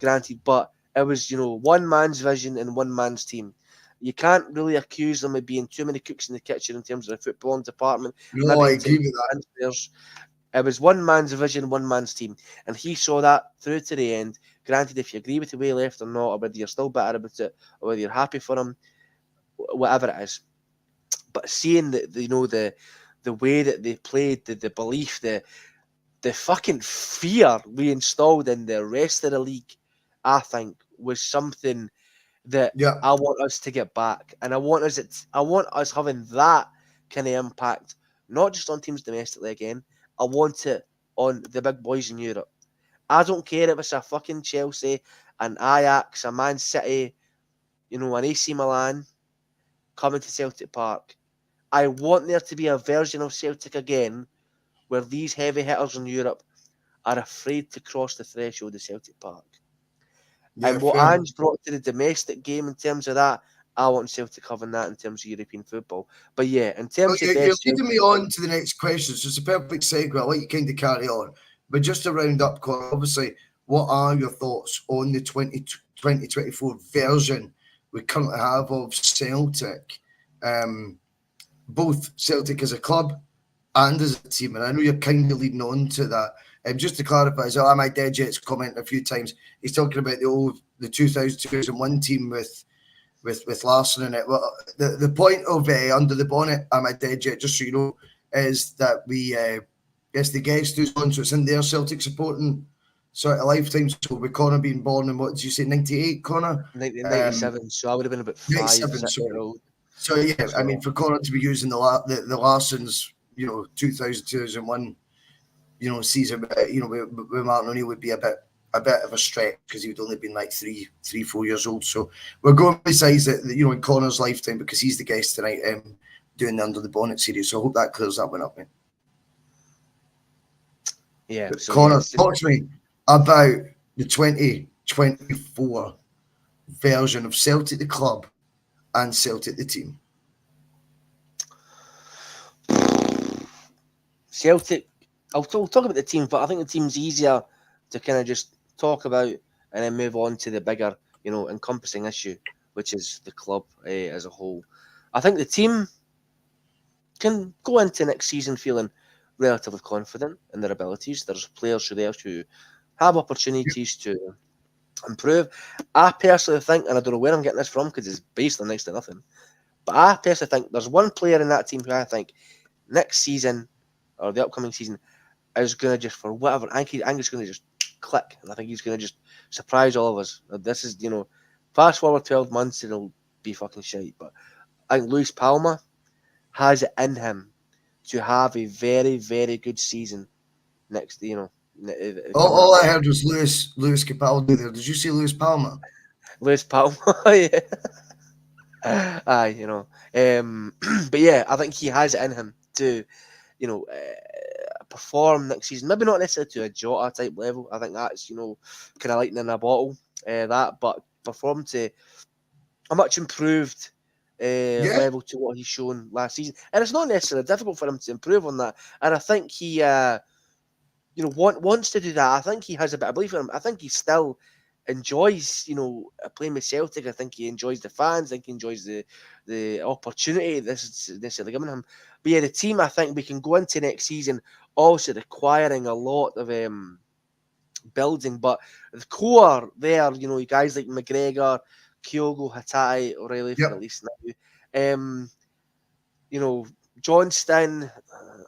Granted, but it was one man's vision and one man's team. You can't really accuse them of being too many cooks in the kitchen in terms of the footballing department. No, I agree with that. It was one man's vision, one man's team. And he saw that through to the end. Granted, if you agree with the way he left or not, or whether you're still bitter about it, or whether you're happy for him, whatever it is. But seeing the way that they played, the belief, the fucking fear we installed in the rest of the league, I think, was something that I want us to get back. And I want us having that kind of impact, not just on teams domestically again. I want it on the big boys in Europe. I don't care if it's a fucking Chelsea, an Ajax, a Man City, an AC Milan coming to Celtic Park. I want there to be a version of Celtic again where these heavy hitters in Europe are afraid to cross the threshold of Celtic Park. And what Ange brought to the domestic game in terms of that, I want Celtic having that in terms of European football. But yeah, in terms of you're leading me on to the next question, so it's a perfect segue. I'll let you kind of carry on. But just to round up, Conor, obviously, what are your thoughts on the 2024 version we currently have of Celtic? Both Celtic as a club and as a team. And I know you're kind of leading on to that. Just to clarify, so I might dead Jet's comment a few times. He's talking about the 2001 team with Larson in it. Well, the point of Under the Bonnet, I'm a dead jet, just so you know, is that we guess the guest who's on, so it's in their Celtic supporting sort of lifetime. So with Conor being born in, what did you say, 98, Conor? 97, so I would have been about 5. 97, so yeah, I mean, for Conor to be using the Larsons, 2000, 2001, season, with Martin O'Neill would be a bit of a stretch because he would only been like 4 years old. So we're going besides that, in Conor's lifetime because he's the guest tonight, doing the Under the Bonnet series. So I hope that clears that one up, mate. Yeah. So Conor, talk to me about the 2024 version of Celtic the club and Celtic the team. Celtic, I'll talk about the team, but I think the team's easier to kind of just talk about and then move on to the bigger, encompassing issue, which is the club as a whole. I think the team can go into next season feeling relatively confident in their abilities. There's players there who have opportunities to improve. I personally think, and I don't know where I'm getting this from because it's based on next to nothing, But I personally think there's one player in that team who I think next season or the upcoming season is going to just, for whatever, I think he's going to just click. And I think he's going to just surprise all of us. This is, fast forward 12 months, it'll be fucking shite. But I think Luis Palma has it in him to have a very, very good season next, All I heard was Luis Capaldi there. Did you see Luis Palma? Luis Palma, yeah. Aye, but yeah, I think he has it in him to, perform next season. Maybe not necessarily to a Jota type level. I think that's, kind of lightning in a bottle, but perform to a much improved level to what he's shown last season. And it's not necessarily difficult for him to improve on that. And I think he, wants to do that. I think he has a bit of belief in him. I think he still enjoys, playing with Celtic. I think he enjoys the fans. I think he enjoys the opportunity this is necessarily giving him. But yeah, the team, I think we can go into next season also requiring a lot of building. But the core there, guys like McGregor, Kyogo, Hatate, O'Reilly for at least now. Johnston,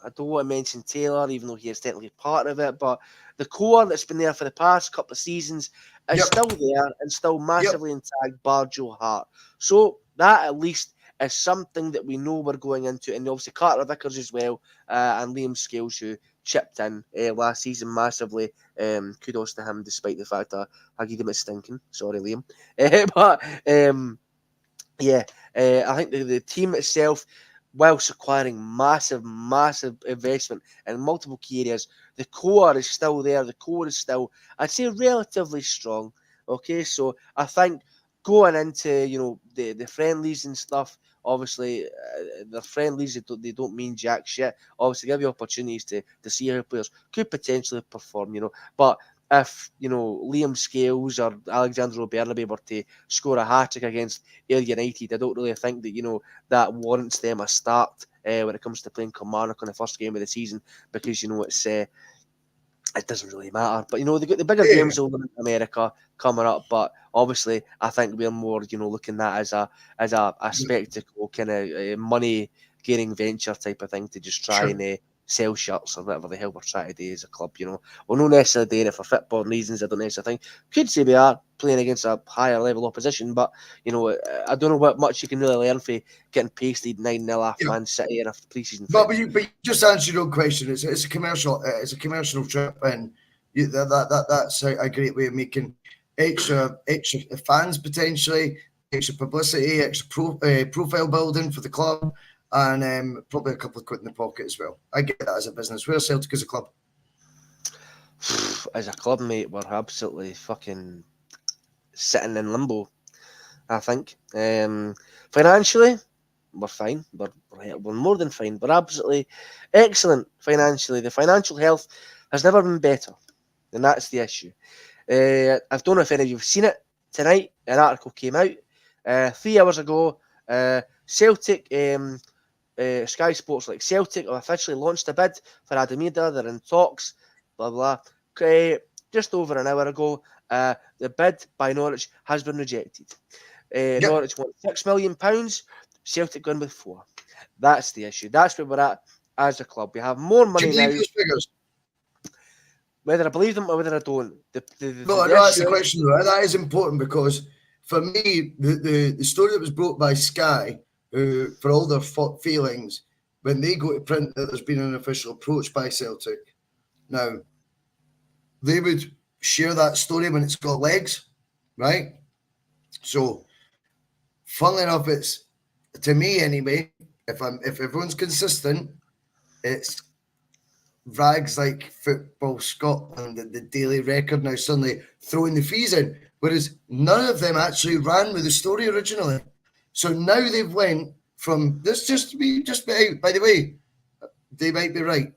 I don't want to mention Taylor, even though he is technically part of it, but the core that's been there for the past couple of seasons is still there and still massively intact, bar Joe Hart. So that at least is something that we know we're going into. And obviously Carter Vickers as well, and Liam Scales, who chipped in last season massively. Kudos to him, despite the fact that I gave him a stinking. Sorry, Liam. I think the team itself, whilst acquiring massive investment in multiple key areas, the core is still there. The core is still, I'd say, relatively strong. Okay, so I think going into, the friendlies and stuff, obviously, the friendlies, they don't mean jack shit. Obviously, give you opportunities to see how players could potentially perform, But if, Liam Scales or Alexandro Bernabei were to score a hat-trick against Ayr United, I don't really think that, that warrants them a start when it comes to playing Kilmarnock on the first game of the season, because, it doesn't really matter. But, they've got the bigger games over in America coming up, but obviously I think we're more, looking at as a spectacle, kind of money-gaining venture type of thing to just try and sell shirts or whatever the hell we're trying to do as a club, We're not necessarily doing it for football reasons, I don't necessarily think. Could say we are playing against a higher level opposition, but, I don't know what much you can really learn for getting pasted 9-0 off Man City in a pre-season. But you just answered your own question. It's a commercial trip, and that's a great way of making extra fans potentially, extra publicity, extra profile building for the club, and probably a couple of quid in the pocket as well. I get that as a business. Where's Celtic as a club? As a club, mate, we're absolutely fucking sitting in limbo, I think. Financially, we're fine. We're more than fine. We're absolutely excellent financially. The financial health has never been better, and that's the issue. I don't know if any of you've seen it tonight. An article came out 3 hours ago. Celtic, Sky Sports, like Celtic, have officially launched a bid for Adamida. They're in talks, blah blah. Just over an hour ago, the bid by Norwich has been rejected. Norwich want £6 million. Celtic going with 4. That's the issue. That's where we're at as a club. We have more money now. Those figures? Whether I believe them or whether I don't. That's the question, though. That is important, because for me, the story that was brought by Sky, for all their feelings, when they go to print that there's been an official approach by Celtic, now, they would share that story when it's got legs, right? So, funnily enough, it's, to me anyway, if everyone's consistent, it's rags like Football Scotland and the Daily Record now suddenly throwing the fees in, whereas none of them actually ran with the story originally. So now they've went from this just by the way, they might be right,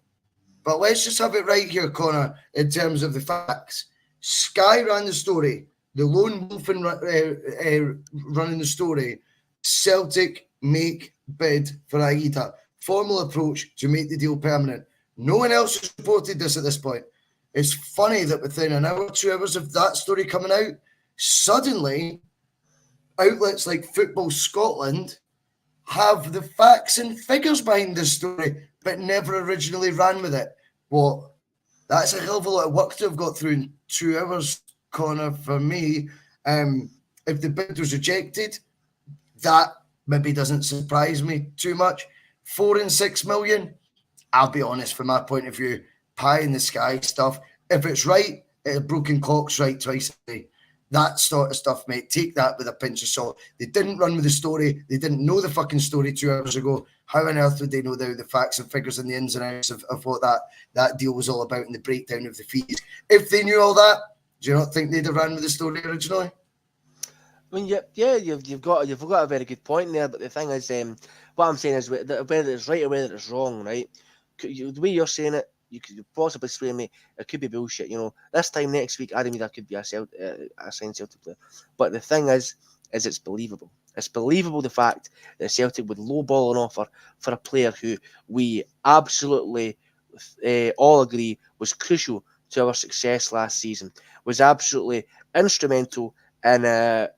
but let's just have it right here, Conor, in terms of the facts. Sky ran the story, the lone wolf running the story. Celtic make bid for Aida. Formal approach to make the deal permanent. No one else has reported this at this point. It's funny that within an hour, 2 hours of that story coming out, suddenly outlets like Football Scotland have the facts and figures behind this story, but never originally ran with it. Well, that's a hell of a lot of work to have got through in 2 hours, Connor, for me. If the bid was rejected, that maybe doesn't surprise me too much. 4 and 6 million, I'll be honest, from my point of view, pie in the sky stuff. If it's right, a broken clock's right twice a day. That sort of stuff, mate. Take that with a pinch of salt. They didn't run with the story. They didn't know the fucking story 2 hours ago. How on earth would they know the facts and figures and the ins and outs of what that deal was all about and the breakdown of the fees? If they knew all that, do you not think they'd have ran with the story originally? I mean, you've got a very good point there. But the thing is, what I'm saying is whether it's right or whether it's wrong, right? The way you're saying it, you could possibly sway me. It could be bullshit. This time next week, Adam Either could be a signed Celtic player. But the thing is it's believable. It's believable the fact that Celtic would lowball an offer for a player who we absolutely all agree was crucial to our success last season, was absolutely instrumental in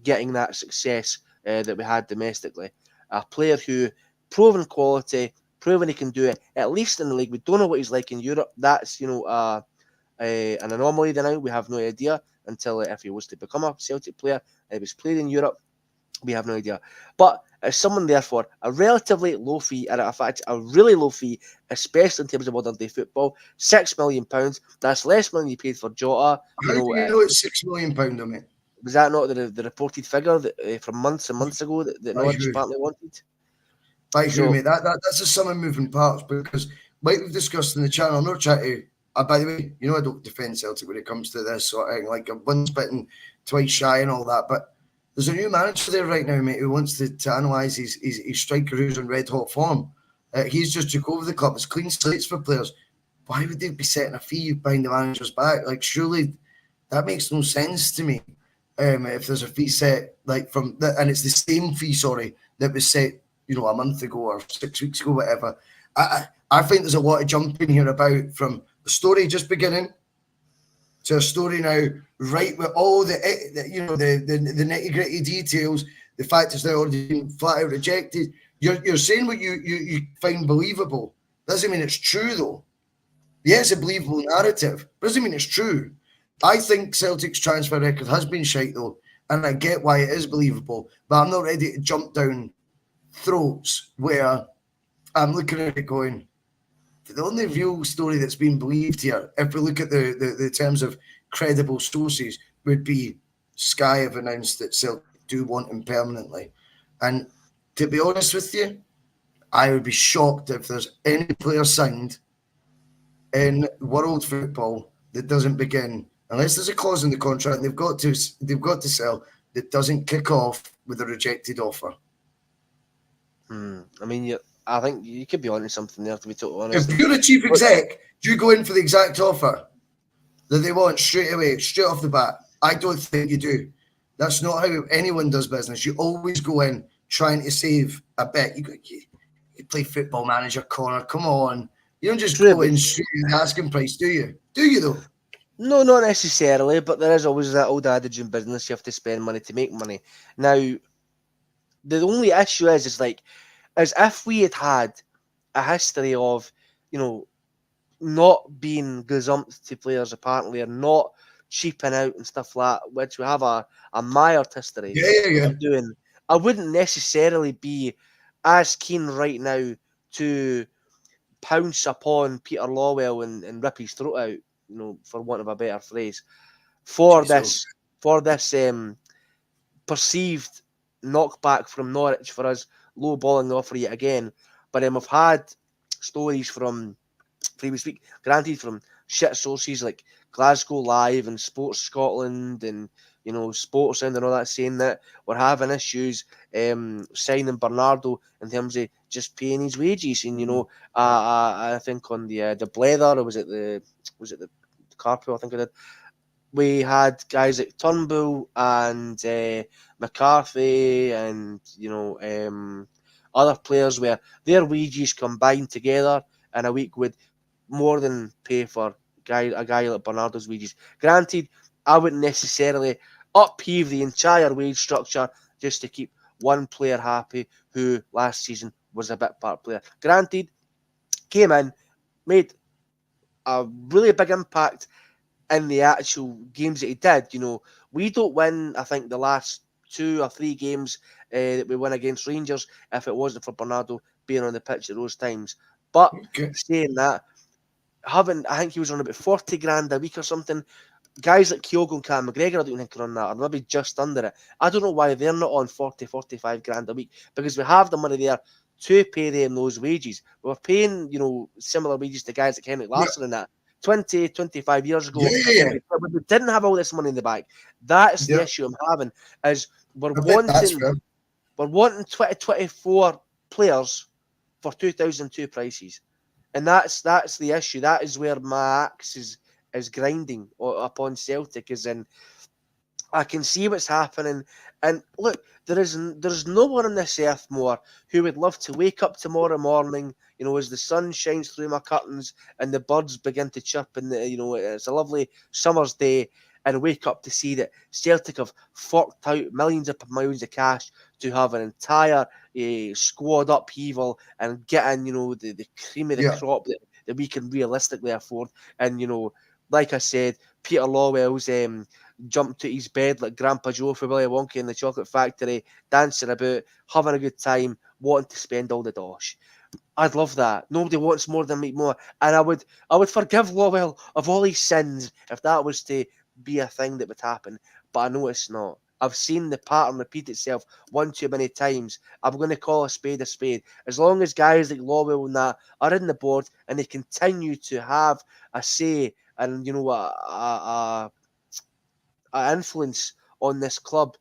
getting that success that we had domestically. A player who proven quality, proven he can do it, at least in the league. We don't know what he's like in Europe. That's, an anomaly now. We have no idea until if he was to become a Celtic player, if he's played in Europe, we have no idea. But as someone, therefore, a relatively low fee, and in fact, a really low fee, especially in terms of modern day football, £6 million. That's less money you paid for Jota. How do you know it's £6 million, mate? Was that not the reported figure that, from months and months ago that Norwich apparently wanted? By who, mate? That's a sum of moving parts because, like we've discussed in the channel, I'm not trying to. By the way, I don't defend Celtic when it comes to this sort of thing. Like, I'm once bitten, twice shy, and all that. But there's a new manager there right now, mate, who wants to analyse his striker who's in red hot form. He's just took over the club. It's clean slates for players. Why would they be setting a fee behind the manager's back? Like, surely that makes no sense to me. If there's a fee set and it's the same fee, that was set, a month ago or 6 weeks ago, whatever. I think there's a lot of jumping here about from the story just beginning to a story now, right, with all the nitty gritty details. The fact it's now already been flat out rejected. You're saying what you find believable. Doesn't mean it's true though. Yeah, it's a believable narrative. Doesn't mean it's true. I think Celtic's transfer record has been shite though, and I get why it is believable, but I'm not ready to jump down throats where I'm looking at it going, the only real story that's been believed here, if we look at the terms of credible sources, would be Sky have announced that Celtic do want him permanently. And to be honest with you, I would be shocked if there's any player signed in world football that doesn't begin, unless there's a clause in the contract and they've got to sell, that doesn't kick off with a rejected offer. I mean, I think you could be onto something there, to be totally honest. If you're a chief exec, do you go in for the exact offer that they want straight away, straight off the bat? I don't think you do. That's not how anyone does business. You always go in trying to save a bet. You play Football Manager, Connor. Come on. You don't just go in straight at the asking price, do you? Do you, though? No, not necessarily, but there is always that old adage in business, you have to spend money to make money. Now, the only issue is as if we had a history of, not being gazumped to players apparently, or not cheaping out and stuff like that, which we have a mired history of doing. I wouldn't necessarily be as keen right now to pounce upon Peter Lawwell and rip his throat out, for want of a better phrase, for this perceived knockback from Norwich for us lowballing the offer yet again. But we've had stories from previous week, granted from shit sources like Glasgow Live and Sports Scotland and Sportsound and all that, saying that we're having issues signing Bernardo in terms of just paying his wages. And I think on the Blether, or was it the Carpool, I think I did, we had guys like Turnbull and McCarthy and other players where their wages combined together in a week would more than pay for a guy like Bernardo's wages. Granted, I wouldn't necessarily upheave the entire wage structure just to keep one player happy who last season was a bit part player. Granted, came in, made a really big impact in the actual games that he did. We don't win, I think, the last 2 or 3 games that we win against Rangers if it wasn't for Bernardo being on the pitch at those times. But saying that, I think he was on about 40 grand a week or something. Guys like Kyogo and Cam McGregor, I don't think are on that, or maybe just under it. I don't know why they're not on 40, 45 grand a week, because we have the money there to pay them those wages. We're paying, similar wages to guys like Henrik Larsson and that 20, 25 years ago. When we didn't have all this money in the bank. That's the issue I'm having, is we're wanting 2024 players for 2002 prices. And that's the issue. That is where my axe is grinding upon Celtic, is in. I can see what's happening, and look, there's no one on this earth more who would love to wake up tomorrow morning, as the sun shines through my curtains and the birds begin to chirp, and it's a lovely summer's day, and wake up to see that Celtic have forked out millions of pounds of cash to have an entire squad upheaval and get in, the cream of the crop that we can realistically afford. And, like I said, Peter Lawwell's jumped to his bed like Grandpa Joe for Willy Wonka in the Chocolate Factory, dancing about, having a good time, wanting to spend all the dosh. I'd love that. Nobody wants more than me more. And I would forgive Lawwell of all his sins if that was to be a thing that would happen. But I know it's not. I've seen the pattern repeat itself one too many times. I'm going to call a spade a spade. As long as guys like Lawwell and that are in the board and they continue to have a say and, a influence on this club,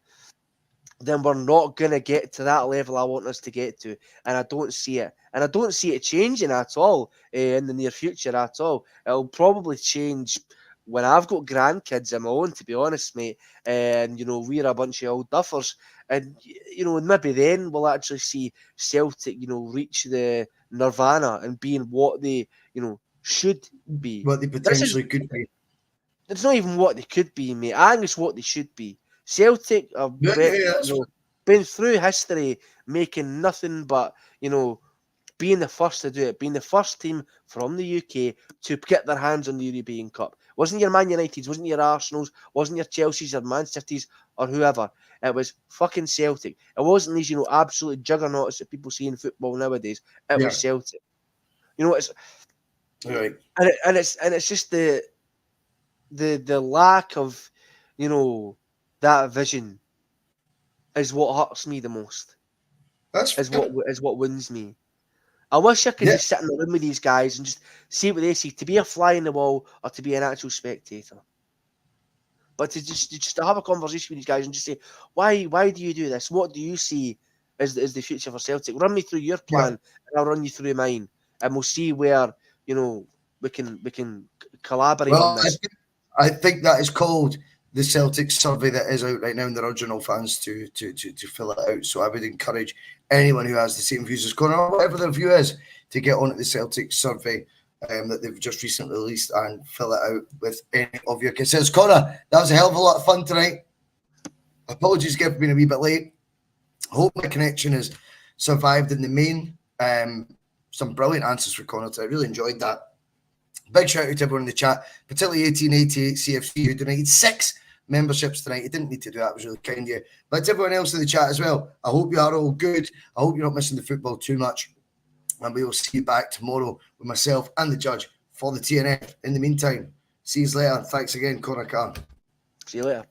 then we're not going to get to that level I want us to get to. And I don't see it. And I don't see it changing at all in the near future at all. It'll probably change when I've got grandkids of my own, to be honest, mate. And, we're a bunch of old duffers. And, maybe then we'll actually see Celtic, reach the nirvana and being what they, should be. What they potentially could be. It's not even what they could be, mate. I think it's what they should be. Celtic have been through history making nothing but, being the first to do it, being the first team from the UK to get their hands on the European Cup. Wasn't your Man Uniteds, wasn't your Arsenals, wasn't your Chelseas or Man Cities or whoever. It was fucking Celtic. It wasn't these, absolute juggernauts that people see in football nowadays. It was Celtic. It's right. And it's just the lack of, that vision is what hurts me the most. Is what wins me. I wish I could just sit in the room with these guys and just see what they see, to be a fly in the wall or to be an actual spectator. But to just to have a conversation with these guys and just say, why do you do this? What do you see as the future for Celtic? Run me through your plan and I'll run you through mine, and we'll see where we can collaborate on this. I think that is called the Celtic survey that is out right now, and they're urging all fans to fill it out. So I would encourage anyone who has the same views as Conor, or whatever their view is, to get onto the Celtic survey that they've just recently released and fill it out with any of your concerns. Conor, that was a hell of a lot of fun tonight. Apologies for being a wee bit late. I hope my connection has survived in the main. Some brilliant answers for Conor today. I really enjoyed that. Big shout out to everyone in the chat, particularly 1888 CFC, who donated 6 memberships tonight. You didn't need to do that. It was really kind of you. But to everyone else in the chat as well, I hope you are all good. I hope you're not missing the football too much. And we will see you back tomorrow with myself and the judge for the TNF. In the meantime, see you later. Thanks again, Conor Carr. See you later.